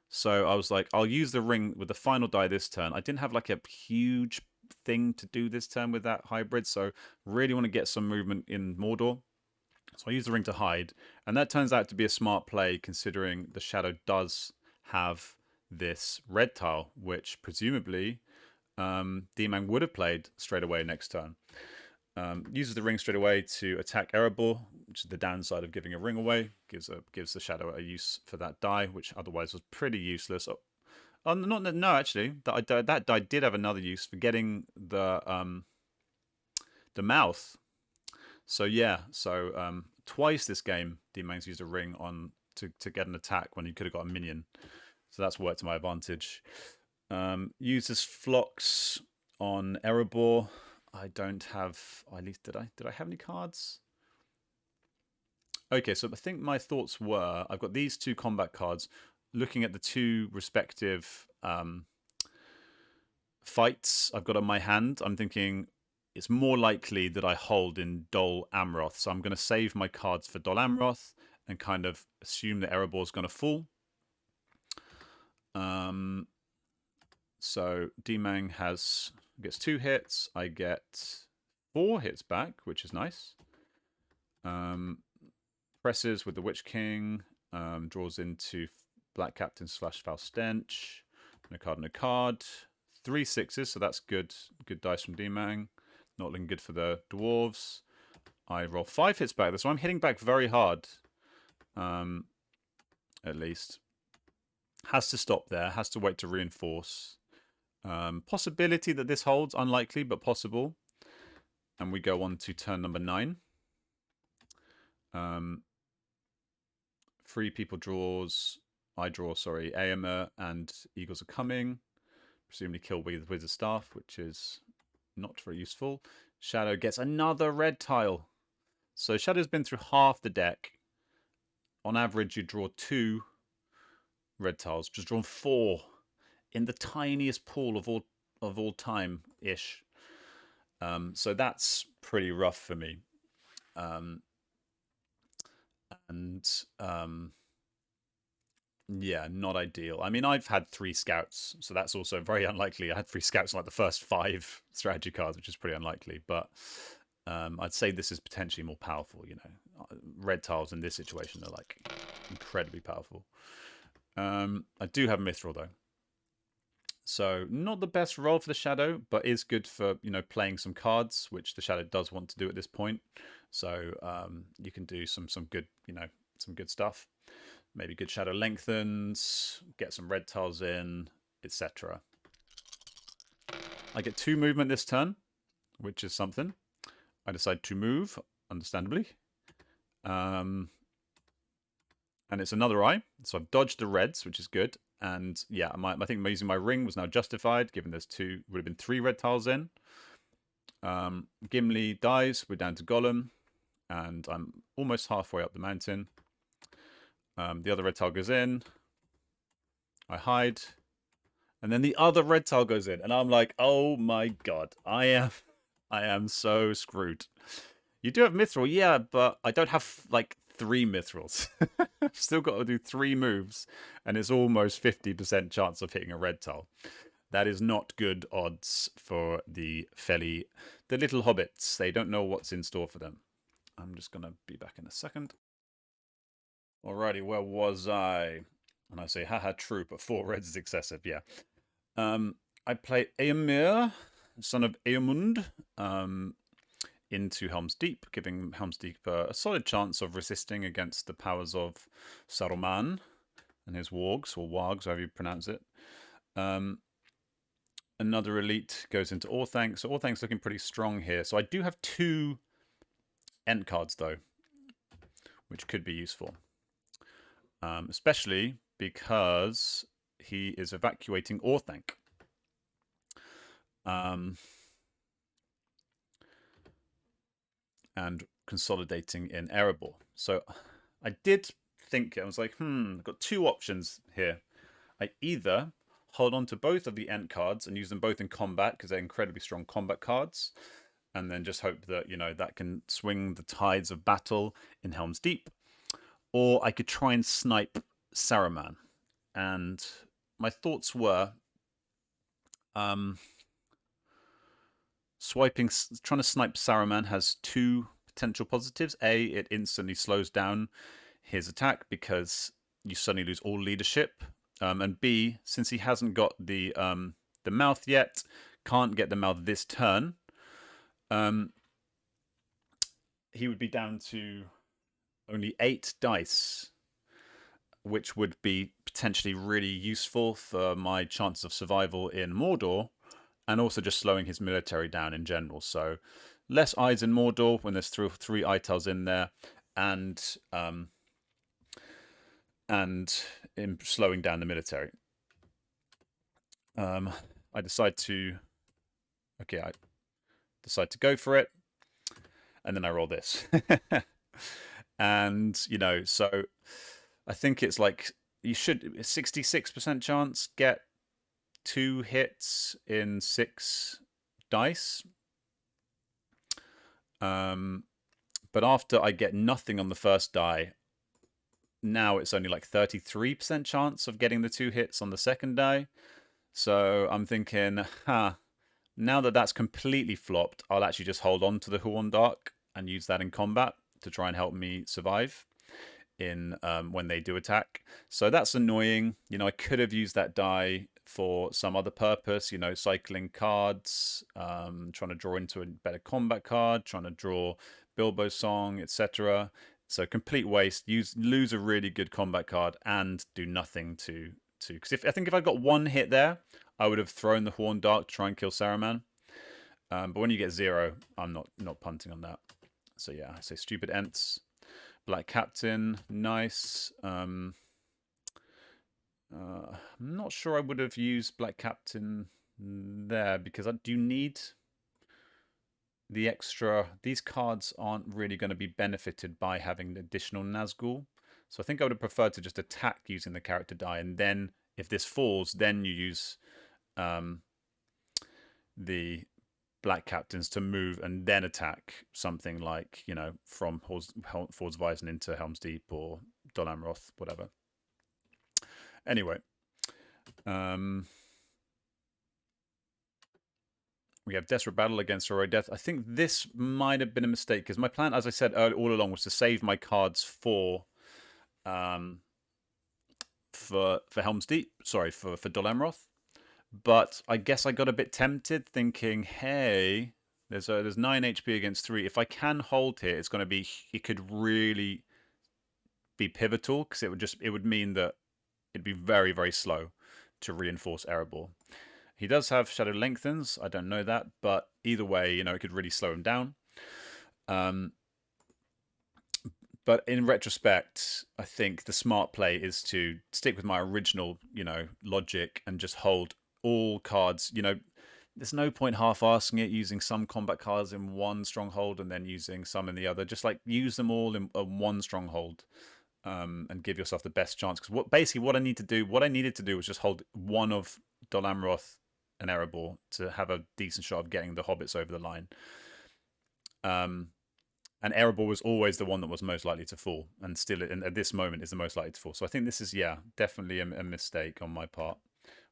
So I was like, I'll use the ring with the final die this turn. I didn't have like a huge thing to do this turn with that hybrid, so really want to get some movement in Mordor. So I use the ring to hide, and that turns out to be a smart play considering the shadow does have this red tile, which presumably DMang would have played straight away next turn. Uses the ring straight away to attack Erebor, which is the downside of giving a ring away. Gives the shadow a use for that die, which otherwise was pretty useless. Actually, that die did have another use for getting the mouth. So yeah, twice this game, DMang's used a ring on to get an attack when he could have got a minion. So that's worked to my advantage. Uses Phlox on Erebor. I don't have, at least did I have any cards? Okay, so I think my thoughts were, I've got these 2 combat cards. Looking at the 2 respective fights I've got on my hand, I'm thinking it's more likely that I hold in Dol Amroth. So I'm going to save my cards for Dol Amroth and kind of assume that Erebor is going to fall. So DMang gets 2 hits. I get 4 hits back, which is nice. Presses with the Witch King. Draws into Black Captain / Foul Stench. No card, no card. 3 6s, so that's good. Good dice from DMang. Not looking good for the dwarves. I roll 5 hits back. So I'm hitting back very hard. At least. Has to stop there. Has to wait to reinforce. Possibility that this holds. Unlikely, but possible. And we go on to turn number 9. 3 people draws. I draw, sorry. Aomer and Eagles are coming. Presumably kill with Wizard Staff, which is not very useful. Shadow gets another red tile. So Shadow's been through half the deck. On average, you draw 2 red tiles. Just drawn 4 in the tiniest pool of all time ish. So that's pretty rough for me. Yeah, not ideal. I mean, I've had 3 scouts, so that's also very unlikely. I had 3 scouts in like the first 5 strategy cards, which is pretty unlikely. But I'd say this is potentially more powerful. You know, red tiles in this situation are like incredibly powerful. I do have Mithril though, so not the best role for the Shadow, but is good for, you know, playing some cards, which the Shadow does want to do at this point. So you can do some good, you know, some good stuff. Maybe good Shadow lengthens, get some red tiles in, etc. I get 2 movement this turn, which is something. I decide to move, understandably. And it's another eye, so I've dodged the reds, which is good. And yeah, I think using my ring was now justified, given there's 2, would have been 3 red tiles in. Gimli dies, we're down to Gollum, and I'm almost halfway up the mountain. The other red tile goes in. I hide. And then the other red tile goes in. And I'm like, oh my god, I am so screwed. You do have Mithril, yeah, but I don't have like 3 Mithrils. I've still got to do 3 moves, and it's almost 50% chance of hitting a red tile. That is not good odds for the little hobbits. They don't know what's in store for them. I'm just going to be back in a second. Alrighty, where was I? And I say, haha, true, but 4 reds is excessive, yeah. I play Eomer, son of Eomund, into Helm's Deep, giving Helm's Deep a solid chance of resisting against the powers of Saruman and his wargs, or wargs, however you pronounce it. Another elite goes into Orthanc, so Orthanc's looking pretty strong here. So I do have 2 end cards, though, which could be useful. Especially because he is evacuating Orthanc. And consolidating in Erebor. So I did think, I was like, I've got 2 options here. I either hold on to both of the Ent cards and use them both in combat because they're incredibly strong combat cards, and then just hope that, that can swing the tides of battle in Helm's Deep. Or I could try and snipe Saruman. And my thoughts were trying to snipe Saruman has 2 potential positives. A, it instantly slows down his attack because you suddenly lose all leadership. And B, since he hasn't got the mouth yet, can't get the mouth this turn, he would be down to only 8 dice, which would be potentially really useful for my chances of survival in Mordor, and also just slowing his military down in general. So less eyes in Mordor when there's 3 Itals in there, and in slowing down the military. I decide to go for it, and then I roll this. And, so I think it's like you should 66% chance get 2 hits in 6 dice. But after I get nothing on the first die, now it's only like 33% chance of getting the 2 hits on the second die. So I'm thinking, now that that's completely flopped, I'll actually just hold on to the Huon Dark and use that in combat to try and help me survive in when they do attack. So that's annoying. I could have used that die for some other purpose, cycling cards, trying to draw into a better combat card, trying to draw Bilbo Song, etc. So complete waste. Lose a really good combat card and do nothing to because I think if I got 1 hit there, I would have thrown the Horn Dark to try and kill Saruman. But when you get 0, I'm not punting on that. So yeah, I say stupid Ents. Black Captain, nice. I'm not sure I would have used Black Captain there because I do need the extra. These cards aren't really going to be benefited by having additional Nazgul. So I think I would have preferred to just attack using the character die, and then if this falls, then you use the Black Captains to move and then attack something like, from Forsweisen into Helm's Deep or Dol Amroth, whatever. Anyway, we have Desperate Battle against Sorrow Death. I think this might have been a mistake because my plan, as I said all along, was to save my cards for Helm's Deep. Sorry, for Dol Amroth. But I guess I got a bit tempted, thinking, hey, there's 9 HP against 3. If I can hold here, it's going to be. It could really be pivotal because it would mean that it'd be very, very slow to reinforce Erebor. He does have Shadow Lengthens. I don't know that, but either way, it could really slow him down. But in retrospect, I think the smart play is to stick with my original, logic and just hold all cards. There's no point half-assing it, using some combat cards in one stronghold and then using some in the other. Just like use them all in one stronghold, and give yourself the best chance. Because what I needed to do was just hold one of Dol Amroth and Erebor to have a decent shot of getting the hobbits over the line. And Erebor was always the one that was most likely to fall, and still at this moment is the most likely to fall. So I think this is, definitely a mistake on my part.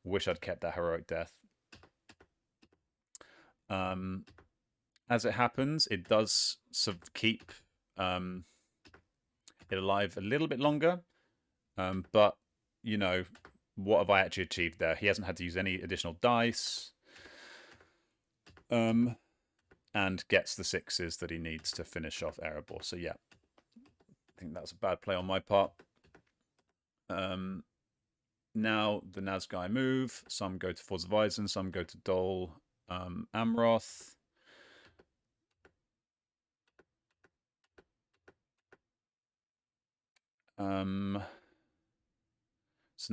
Wish I'd kept that heroic death. As it happens, it does sort of keep it alive a little bit longer. But, you know, what have I actually achieved there? He hasn't had to use any additional dice. And gets the 6s that he needs to finish off Erebor. So, yeah. I think that's a bad play on my part. Now the Nazgûl move. Some go to Forsvisen, some go to Dol Amroth. So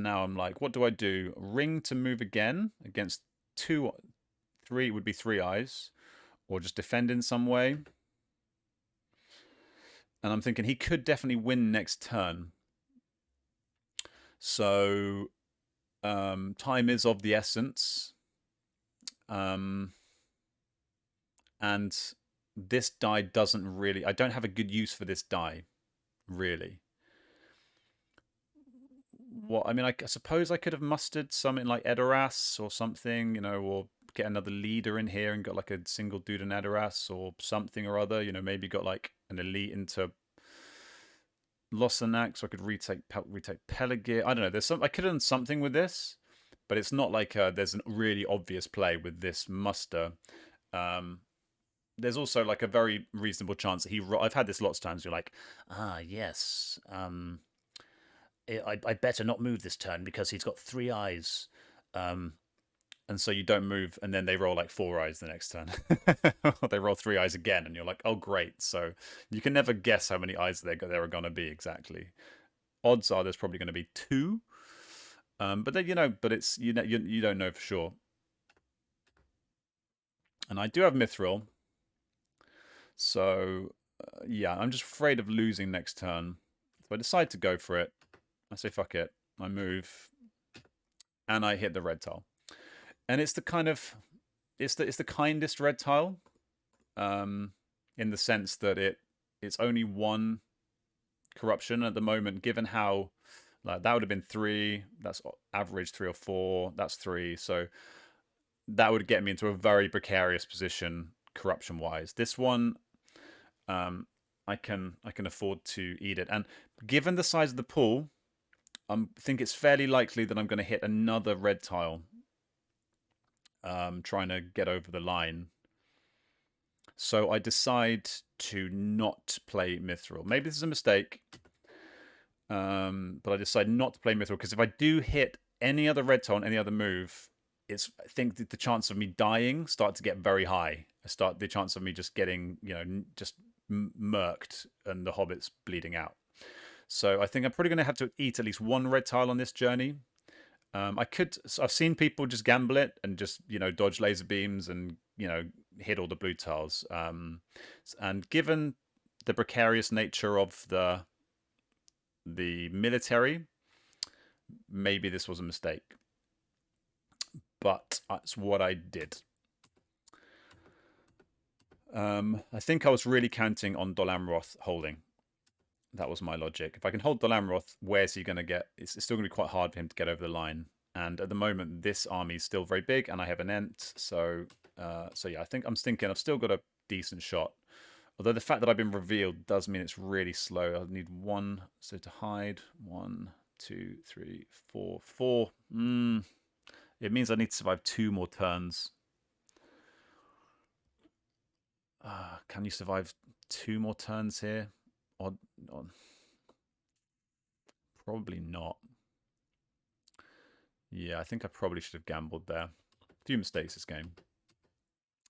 now I'm like, what do I do? Ring to move again against 3 would be 3 eyes, or just defend in some way. And I'm thinking he could definitely win next turn. So time is of the essence. And this die doesn't really... I don't have a good use for this die, really. What I mean, I suppose I could have mustered something like Edoras or something, you know, or get another leader in here and got like a single dude in Edoras or something or other. You know, maybe got like an elite into Lossanac, so I could retake Peligir. I don't know. I could have done something with this, but it's not like there's a really obvious play with this muster. There's also like a very reasonable chance that I've had this lots of times. You're like, yes, I better not move this turn because he's got 3 eyes. And so you don't move, and then they roll like 4 eyes the next turn. They roll 3 eyes again, and you're like, oh, great. So you can never guess how many eyes there are going to be exactly. Odds are there's probably going to be 2. But then, but it's you don't know for sure. And I do have Mithril. So, yeah, I'm just afraid of losing next turn. So I decide to go for it. I say, fuck it. I move. And I hit the red tile. And it's the kind of... It's the kindest red tile. In the sense that it's only 1 corruption at the moment, given how... Like, that would have been 3. That's average 3 or 4. That's 3. So that would get me into a very precarious position corruption-wise. This one... I can afford to eat it. And given the size of the pool, I think it's fairly likely that I'm going to hit another red tile, trying to get over the line. So I decide to not play Mithril. Maybe this is a mistake, but I decide not to play Mithril because if I do hit any other red tile on any other move, I think that the chance of me dying start to get very high. The chance of me just getting, just murked and the hobbits bleeding out. So I think I'm probably going to have to eat at least 1 red tile on this journey. I've seen people just gamble it and just, dodge laser beams and, hit all the blue tiles. And given the precarious nature of the military, maybe this was a mistake. But that's what I did. I think I was really counting on Dol Amroth holding. That was my logic. If I can hold Dol Amroth, where's he going to get? It's still going to be quite hard for him to get over the line. And at the moment, this army is still very big, and I have an Ent. So yeah, I'm thinking I've still got a decent shot. Although the fact that I've been revealed does mean it's really slow. I need 1, so to hide. 1, 2, 3, 4, 4. It means I need to survive 2 more turns. Can you survive 2 more turns here? Probably not. Yeah, I think I probably should have gambled there. A few mistakes this game.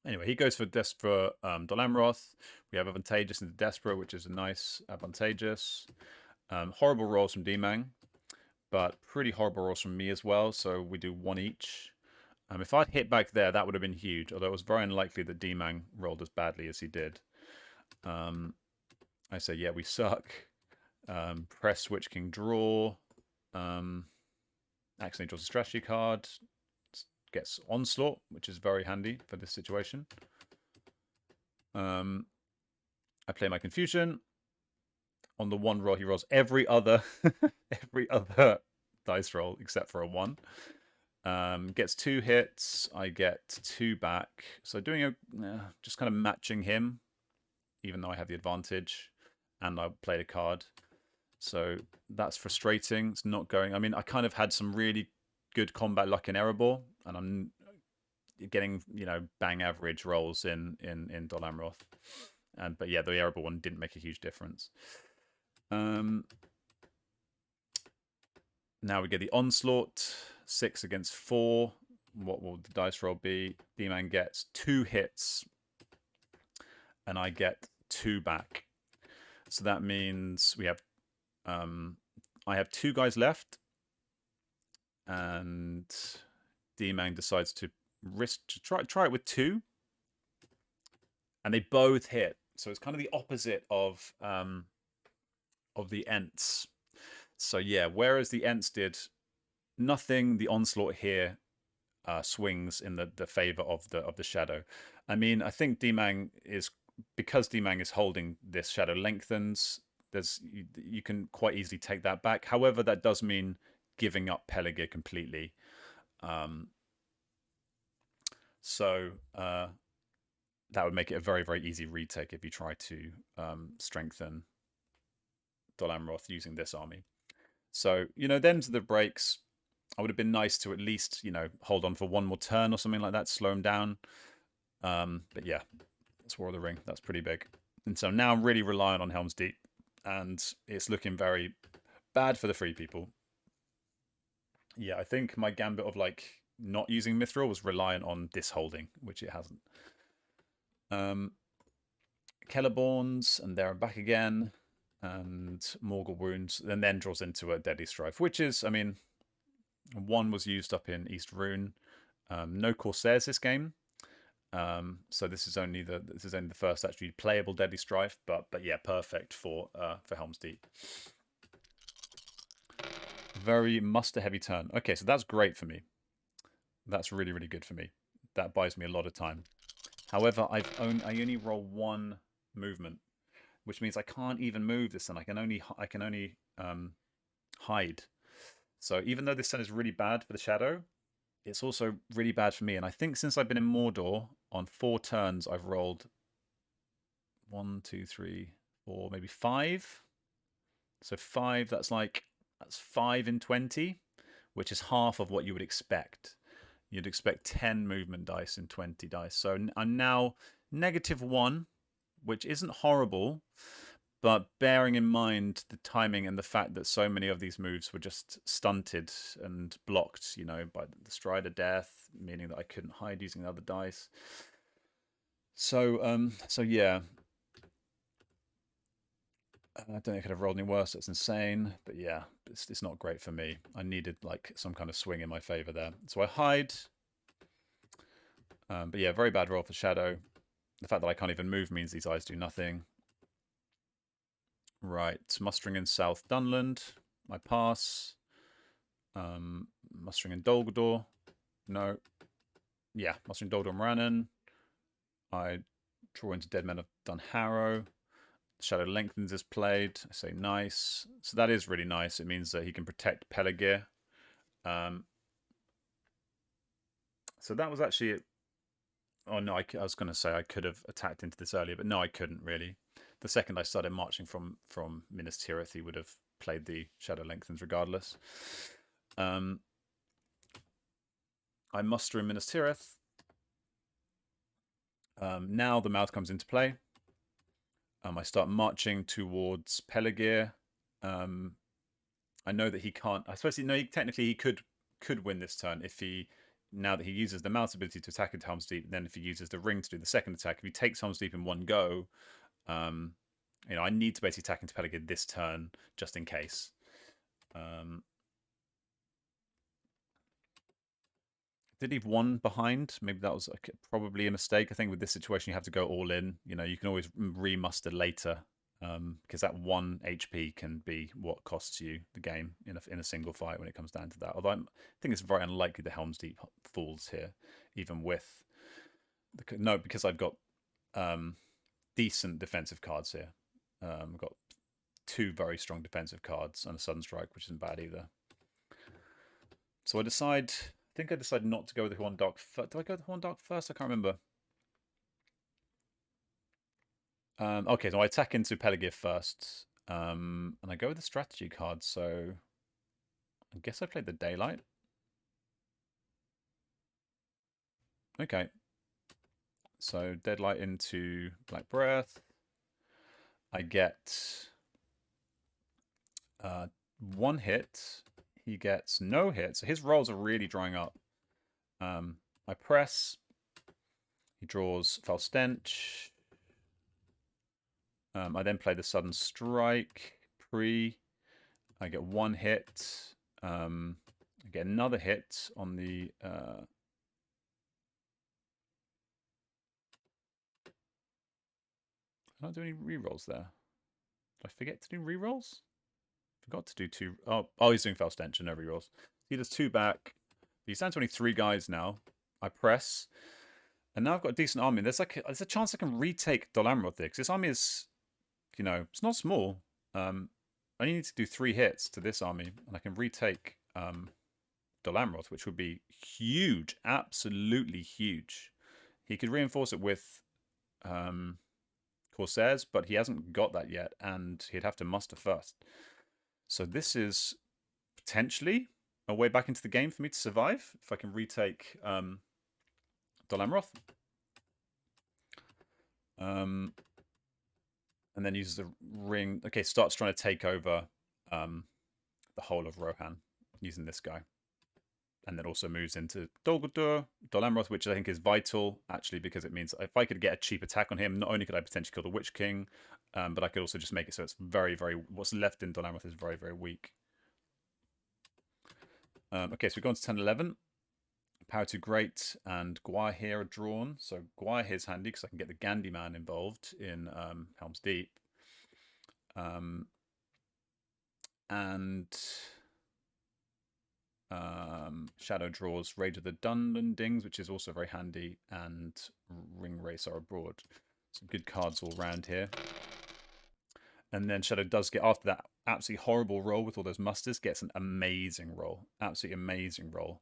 Anyway, he goes for Dol Amroth. We have Advantageous into Desperate, which is a nice Advantageous. Horrible rolls from DMang, but pretty horrible rolls from me as well, so we do 1 each. If I'd hit back there, that would have been huge, although it was very unlikely that DMang rolled as badly as he did. I say, yeah, we suck. Press Switch King draw. Accidentally draws a strategy card. Gets Onslaught, which is very handy for this situation. I play my Confusion. On the 1 roll, he rolls every other dice roll except for a 1. Gets 2 hits, I get 2 back. So doing a just kind of matching him, even though I have the advantage, and I played a card. So that's frustrating. It's not going. I mean, I kind of had some really good combat luck in Erebor, and I'm getting bang average rolls in Dol Amroth. But yeah, the Erebor one didn't make a huge difference. Now we get the Onslaught, 6 against 4. What will the dice roll be? DMang gets 2 hits, and I get 2 back. So that means we have, I have 2 guys left, and DMang decides to risk to try it with 2, and they both hit. So it's kind of the opposite of the Ents. So yeah, whereas the Ents did nothing, the Onslaught here swings in the favor of the Shadow. I mean, I think DMang is, because DMang is holding this Shadow lengthens. You can quite easily take that back. However, that does mean giving up Pelargir completely. So that would make it a very, very easy retake if you try to strengthen Dol Amroth using this army. So, them's the breaks. I would have been nice to at least, hold on for one more turn or something like that, slow him down. But yeah, that's War of the Ring. That's pretty big. And so now I'm really relying on Helm's Deep, and it's looking very bad for the free people. Yeah, I think my gambit of not using Mithril was reliant on this holding, which it hasn't. Kellerborns, and they're back again, and Morgul Wounds, and then draws into a Deadly Strife, which is, I mean, 1 was used up in East Rune. No Corsairs this game, so this is only the first actually playable Deadly Strife, but yeah, perfect for Helm's Deep. Very muster heavy turn. Okay, so that's great for me. That's really, really good for me. That buys me a lot of time. However, I only roll 1 movement, which means I can't even move this, and I can only hide. So even though this turn is really bad for the Shadow, it's also really bad for me. And I think since I've been in Mordor, on 4 turns, I've rolled 1, 2, 3, 4, maybe 5. So 5, that's 5 in 20, which is half of what you would expect. You'd expect 10 movement dice in 20 dice. So I'm now -1, which isn't horrible, but bearing in mind the timing and the fact that so many of these moves were just stunted and blocked, by the Strider Death, meaning that I couldn't hide using the other dice. So, yeah. I don't think I could have rolled any worse. That's insane. But yeah, it's not great for me. I needed some kind of swing in my favor there. So I hide. But yeah, very bad roll for Shadow. The fact that I can't even move means these eyes do nothing. Right, mustering in South Dunland. I pass. Mustering in Dol Guldur. No. Yeah, mustering Dol Guldur and Morannon. I draw into Dead Men of Dunharrow. Shadow Lengthens is played. I say nice. So that is really nice. It means that he can protect Pelargir. So that was actually it. Oh no, I was going to say I could have attacked into this earlier, but no, I couldn't really. The second I started marching from Minas Tirith, he would have played the Shadow Lengthens regardless. I muster in Minas Tirith. Now the mouth comes into play. I start marching towards Pelargir. I know that he can't. I suppose technically he could win this turn if he, now that he uses the mouth's ability to attack into Helm's Deep. Then if he uses the ring to do the second attack, if he takes Helm's Deep in one go, I need to basically attack into Pelargir this turn just in case. Did leave 1 behind. Maybe that was probably a mistake. I think with this situation, you have to go all in. You can always remuster later, because that 1 HP can be what costs you the game in a single fight when it comes down to that. Although I think it's very unlikely the Helm's Deep falls here, even with no, because I've got decent defensive cards here. I've got 2 very strong defensive cards and a sudden strike, which isn't bad either. So I decide think I decided not to go with the Horn Dark first. Do I go with the Horn Dark first? I can't remember. Okay, so I attack into Peligir first. And I go with the strategy card, so I guess I played the Daylight. Okay. So Deadlight into Black Breath. I get 1 hit. He gets no hit. So his rolls are really drying up. I press. He draws Foul Stench. I then play the Sudden Strike. I get 1 hit. I get another hit on the... I don't do any rerolls there. Did I forget to do rerolls? Forgot to do 2. Oh, he's doing Foul Stench and no rerolls. He does 2 back. He's down to only 3 guys now. I press. And now I've got a decent army. There's a chance I can retake Dol Amroth here. Because this army is, it's not small. I only need to do 3 hits to this army. And I can retake Dol Amroth, which would be huge. Absolutely huge. He could reinforce it with Corsairs, but he hasn't got that yet. And he'd have to muster first. So this is potentially a way back into the game for me to survive. If I can retake Dol Amroth. And then uses the ring. Okay, starts trying to take over the whole of Rohan using this guy. And then also moves into Dol Guldur, Dol Amroth, which I think is vital, actually, because it means if I could get a cheap attack on him, not only could I potentially kill the Witch King, but I could also just make it so it's very, very... What's left in Dol Amroth is very, very weak. Okay, so we go on to 10-11. Power 2 Great and Gwaihir are drawn. So Gwaihir is handy because I can get the Gandhi Man involved in Helm's Deep. Shadow draws Rage of the Dunlendings, which is also very handy, and Ring Racer Abroad. Some good cards all around here. And then Shadow does get, after that absolutely horrible roll with all those musters, gets an amazing roll. Absolutely amazing roll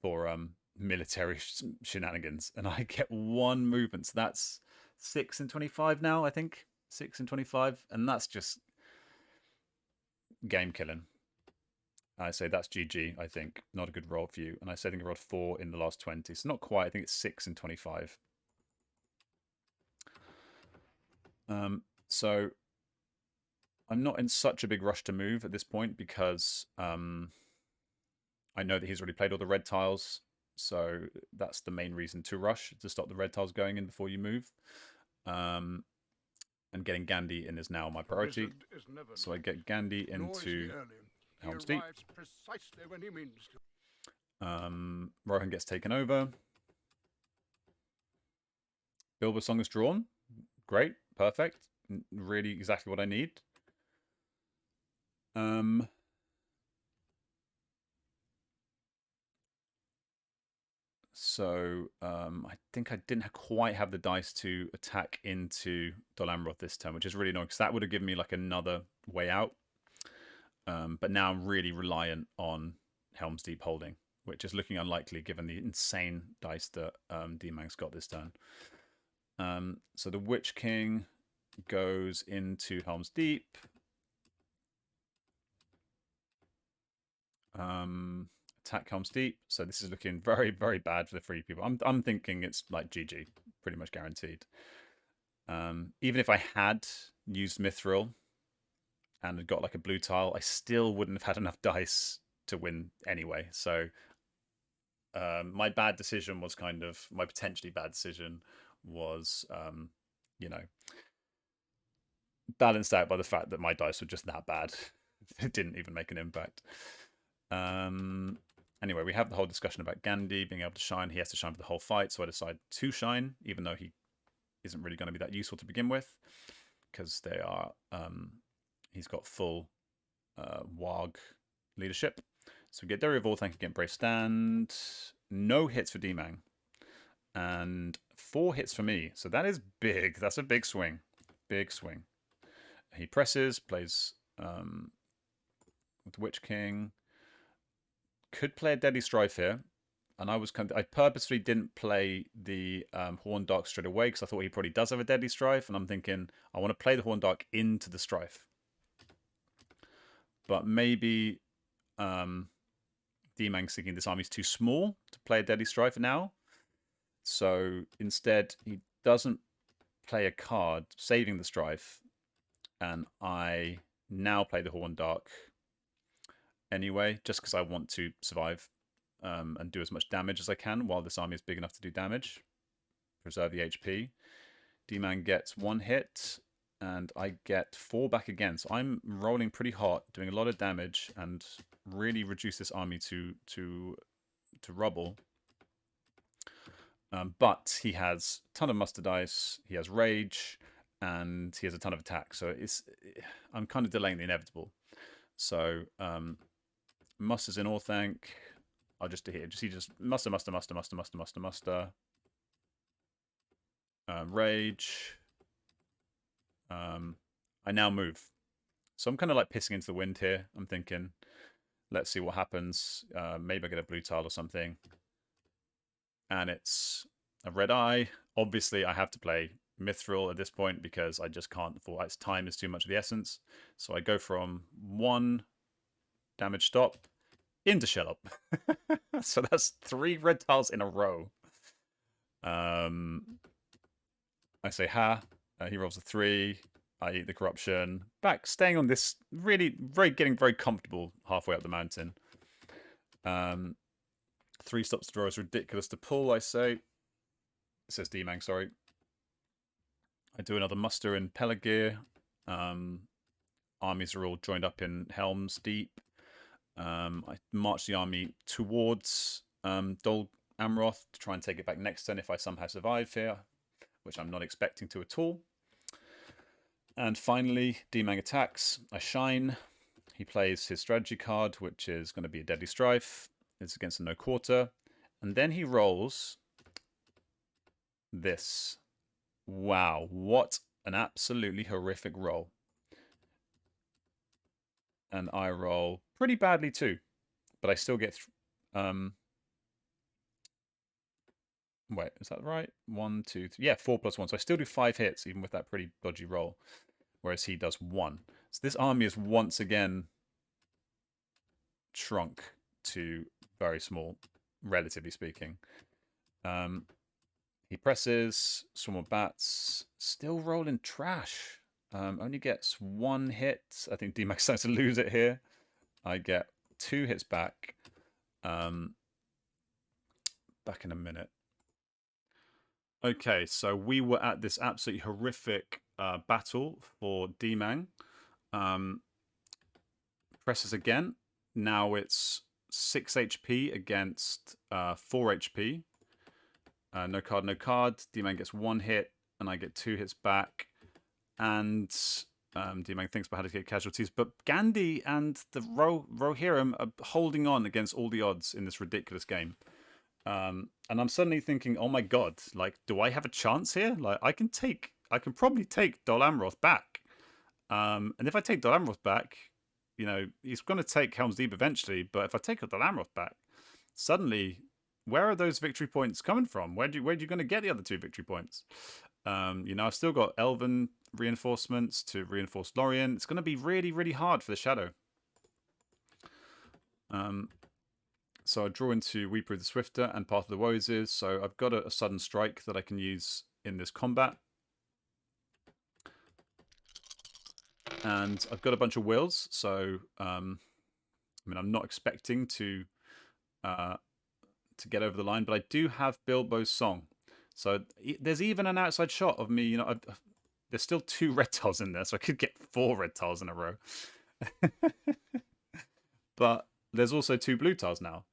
for military shenanigans. And I get 1 movement. So that's 6 in 25 now, I think. 6 in 25. And that's just game killing. I say that's GG, I think. Not a good roll for you. And I said I think I rolled 4 in the last 20. So not quite. I think it's 6 in 25. So I'm not in such a big rush to move at this point because I know that he's already played all the red tiles. So that's the main reason to rush, to stop the red tiles going in before you move. And getting Gandhi in is now my priority. So I get Gandhi into Helm's Deep. Rohan gets taken over. Bilbo Song is drawn. Great. Perfect. Really exactly what I need. So I think I didn't quite have the dice to attack into Dol Amroth this turn, which is really annoying because that would have given me like another way out. But now I'm really reliant on Helm's Deep holding, which is looking unlikely given the insane dice that DMang's got this turn. So the Witch King goes into Helm's Deep. Attack Helm's Deep. So this is looking very, very bad for the 3 people. I'm thinking it's like GG, pretty much guaranteed. Even if I had used Mithril and had got like a blue tile, I still wouldn't have had enough dice to win anyway. So my bad decision was kind of, my potentially bad decision was, balanced out by the fact that my dice were just that bad. It didn't even make an impact. Anyway, we have the whole discussion about Gandhi being able to shine. He has to shine for the whole fight, so I decide to shine, even though he isn't really going to be that useful to begin with, because they are. He's got full Warg leadership. So we get Derry of Orthanc against Brave Stand. No hits for DMang. And 4 hits for me. So that is big. That's a big swing. Big swing. He presses, plays with Witch King. Could play a Deadly Strife here. and I purposely didn't play the Horn Dark straight away because I thought he probably does have a Deadly Strife, and I'm thinking I want to play the Horn Dark into the Strife. But maybe DMang's thinking this army's too small to play a Deadly Strife now. So instead, he doesn't play a card, saving the Strife, and I now play the Horn Dark anyway, just because I want to survive and do as much damage as I can while this army is big enough to do damage. Preserve the HP. DMang gets 1 hit, and I get 4 back again. So I'm rolling pretty hot, doing a lot of damage, and really reduce this army to rubble. But he has a ton of muster dice, he has rage, and he has a ton of attack. So I'm kind of delaying the inevitable. So musters in Orthanc. I'll just hit. He just muster. Rage. I now move. So I'm kind of like pissing into the wind here. I'm thinking, let's see what happens. Maybe I get a blue tile or something. And it's a red eye. Obviously, I have to play Mithril at this point because I just can't afford. Its time is too much of the essence. So I go from 1 damage stop into shell up. So that's 3 red tiles in a row. I say ha. He rolls a 3. I eat the corruption. Back, staying on this, really, getting very comfortable halfway up the mountain. 3 stops to draw is ridiculous to pull, I say. It says DMang, sorry. I do another muster in Pelargir. Armies are all joined up in Helm's Deep. I march the army towards Dol Amroth to try and take it back next turn if I somehow survive here, which I'm not expecting to at all. And finally, DMang attacks. I shine. He plays his strategy card, which is going to be a Deadly Strife. It's against a no quarter. And then he rolls this. Wow, what an absolutely horrific roll. And I roll pretty badly too, but I still get wait, is that right? 1, 2, 3. Yeah, 4 + 1. So I still do 5 hits even with that pretty dodgy roll, whereas he does 1. So this army is once again shrunk to very small, relatively speaking. He presses, swarm of bats, still rolling trash. Only gets 1 hit. I think DMang's starting to lose it here. I get 2 hits back. Back in a minute. Okay, so we were at this absolutely horrific battle for DMang. Presses again. Now it's 6 HP against 4 HP. No card, no card. DMang gets 1 hit, and I get 2 hits back. And DMang thinks about how to get casualties. But Gandhi and the Rohirrim are holding on against all the odds in this ridiculous game. And I'm suddenly thinking, oh my god, like, do I have a chance here? Like, I can probably take Dol Amroth back. And if I take Dol Amroth back, you know, he's going to take Helm's Deep eventually. But if I take Dol Amroth back, suddenly, where are those victory points coming from? Where are you going to get the other 2 victory points? You know, I've still got Elven reinforcements to reinforce Lorien. It's going to be really, really hard for the Shadow. So I draw into Weeper of the Swifter and Path of the Woes. So I've got a sudden strike that I can use in this combat. And I've got a bunch of wills. So, I mean, I'm not expecting to get over the line, but I do have Bilbo's Song. So there's even an outside shot of me, you know, there's still 2 red tiles in there, so I could get 4 red tiles in a row. But there's also 2 blue tiles now.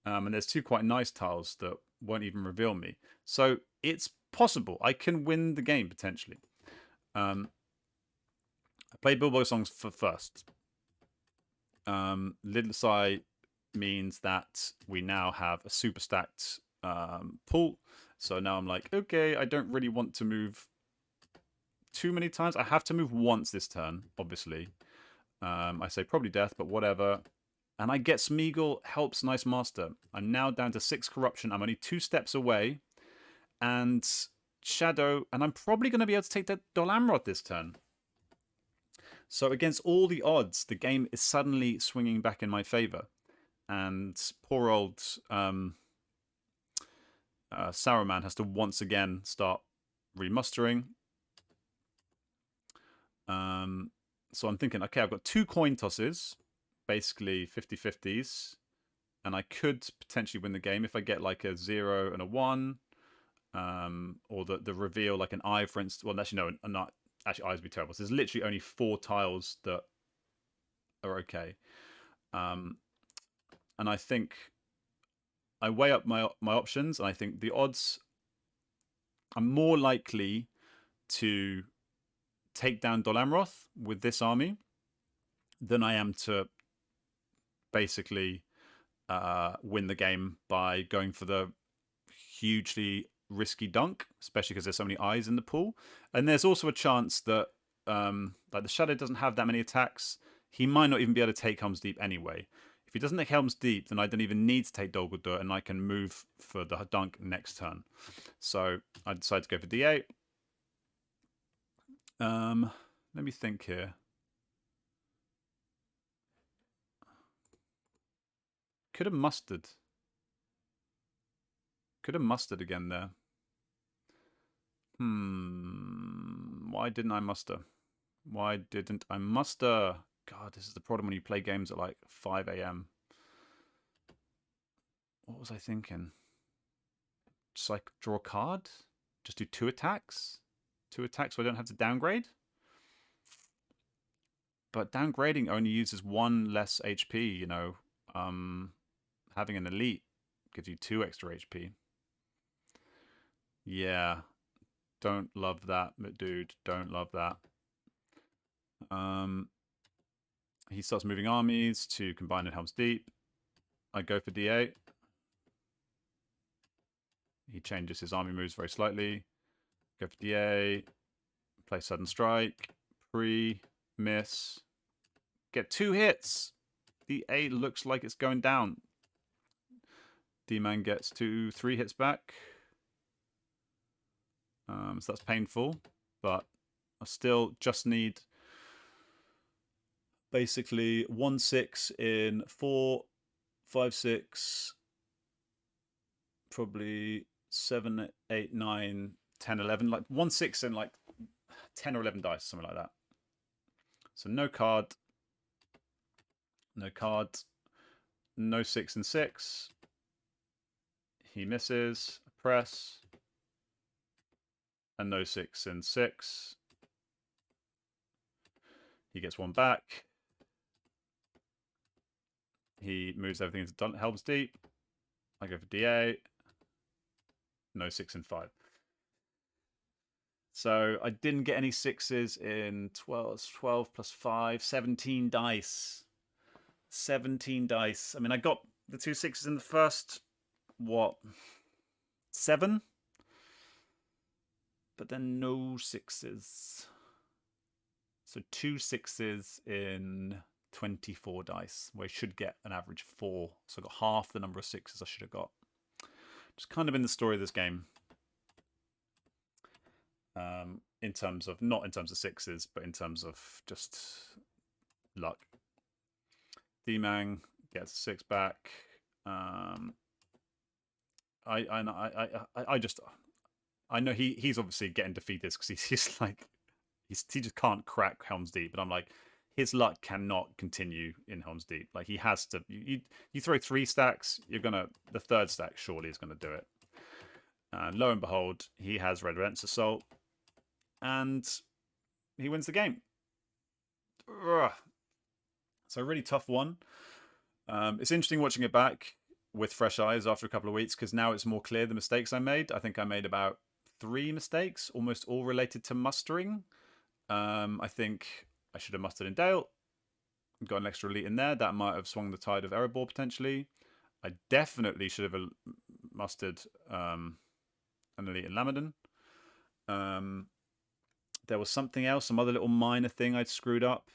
And there's 2 quite nice tiles that won't even reveal me. So it's possible. I can win the game, potentially. I played Bilbo Songs for first. Lidlessai means that we now have a super stacked pull. So now I'm like, okay, I don't really want to move too many times. I have to move once this turn, obviously. I say probably death, but whatever. And I get Smeagol, helps Nice Master. I'm now down to 6 corruption. I'm only 2 steps away. And Shadow, and I'm probably going to be able to take that Dolamrod this turn. So against all the odds, the game is suddenly swinging back in my favor. And poor old Saruman has to once again start remustering. So I'm thinking, okay, I've got 2 coin tosses, basically 50-50s, and I could potentially win the game if I get like a 0 and a 1, or the reveal like an eye, for instance. Well, actually, no, not actually, eyes would be terrible. So there's literally only 4 tiles that are okay, and I think I weigh up my options, and I think the odds, I'm more likely to take down Dol Amroth with this army than I am to basically win the game by going for the hugely risky dunk, especially because there's so many eyes in the pool. And there's also a chance that like the Shadow doesn't have that many attacks. He might not even be able to take Helm's Deep anyway. If he doesn't take Helm's Deep, then I don't even need to take Dol Guldur, and I can move for the dunk next turn. So I decided to go for D8. Let me think here. Could have mustered. Could have mustered again there. Why didn't I muster? Why didn't I muster? God, this is the problem when you play games at like 5 AM. What was I thinking? Just like draw a card? Just do 2 attacks? 2 attacks so I don't have to downgrade? But downgrading only uses 1 less HP, you know. Having an elite gives you 2 extra HP. Yeah. Don't love that, dude. Don't love that. He starts moving armies to combine in Helm's Deep. I go for D8. He changes his army moves very slightly. Go for D8. Play Sudden Strike. Miss. Get 2 hits. D8 looks like it's going down. DMang gets 3 hits back. So that's painful, but I still just need basically 1-6 in 4, 5, 6, probably 7, 8, 9, 10, 11, like 1-6 in like 10 or 11 dice, something like that. So no card, no 6 and 6. He misses, press, and no 6 and 6. He gets 1 back. He moves everything into Helm's Deep. I go for D8. No 6 and 5. So I didn't get any 6s in 12 plus 5, 17 dice. 17 dice. I mean, I got the 2 6s in the first, 7? But then no 6s. So 2 6s in 24 dice, where I should get an average 4. So I got half the number of 6s I should have got. Just kind of in the story of this game. In terms of, not in terms of 6s, but in terms of just luck. DMang gets 6 back. I know he's obviously getting defeated because he's like he just can't crack Helm's Deep, but I'm like, his luck cannot continue in Helm's Deep. Like, he has to. You throw 3 stacks, you're gonna, the 3rd stack surely is gonna do it. And lo and behold, he has Red Rents Assault, and he wins the game. Ugh. So a really tough one. It's interesting watching it back with fresh eyes after a couple of weeks, because now it's more clear the mistakes I made. I think I made about 3 mistakes, almost all related to mustering. I think I should have mustered in Dale, got an extra elite in there. That might have swung the tide of Erebor potentially. I definitely should have mustered an elite in Lamadon. There was something else, some other little minor thing I'd screwed up.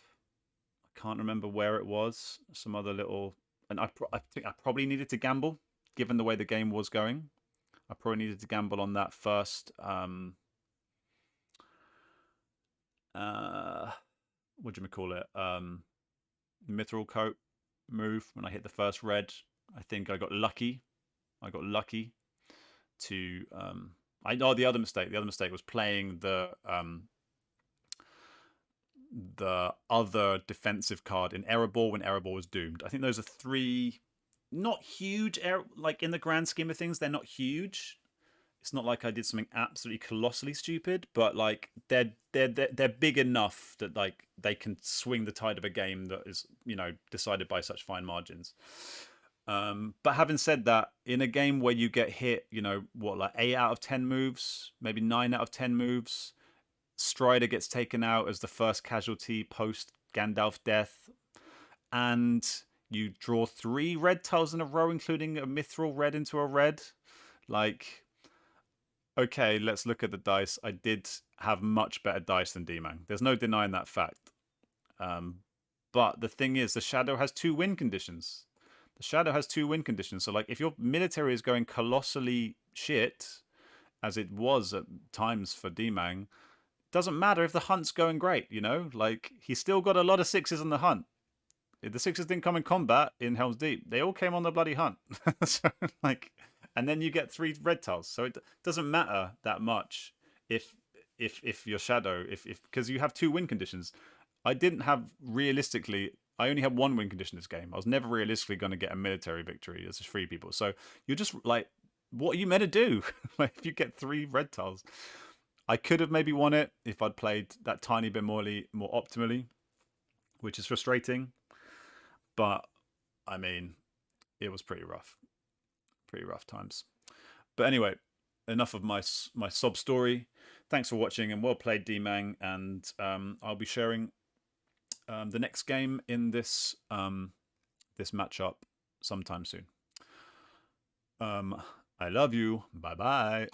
I can't remember where it was. Some other little and I think I probably needed to gamble, given the way the game was going. I probably needed to gamble on that first. What do you call it? Mithril coat move when I hit the first red. I think I got lucky. I got lucky to. I know the other mistake. The other mistake was playing the other defensive card in Erebor when Erebor was doomed. I think those are three not huge, like in the grand scheme of things, they're not huge. It's not like I did something absolutely colossally stupid, but like they're big enough that like they can swing the tide of a game that is, you know, decided by such fine margins. But having said that, in a game where you get hit, you know, what, like 8 out of 10 moves, maybe 9 out of 10 moves, Strider gets taken out as the first casualty post Gandalf death, and you draw 3 red tiles in a row, including a mithril red into a red. Like, okay, let's look at the dice. I did have much better dice than DMang. There's no denying that fact. But the thing is, the Shadow has 2 win conditions. The Shadow has 2 win conditions. So, like, if your military is going colossally shit, as it was at times for DMang, doesn't matter if the hunt's going great, you know? Like, he's still got a lot of 6s on the hunt. If the 6s didn't come in combat in Helm's Deep, they all came on the bloody hunt. So, like, and then you get 3 red tiles. So it doesn't matter that much if your Shadow, because you have 2 win conditions. I didn't have, realistically, I only had 1 win condition this game. I was never realistically going to get a military victory as 3 people. So you're just like, what are you meant to do? Like, if you get 3 red tiles. I could have maybe won it if I'd played that tiny bit more optimally, which is frustrating. But, I mean, it was pretty rough. Pretty rough times. But anyway, enough of my sob story. Thanks for watching, and well played, DMang. And I'll be sharing the next game in this this matchup sometime soon. I love you. Bye-bye.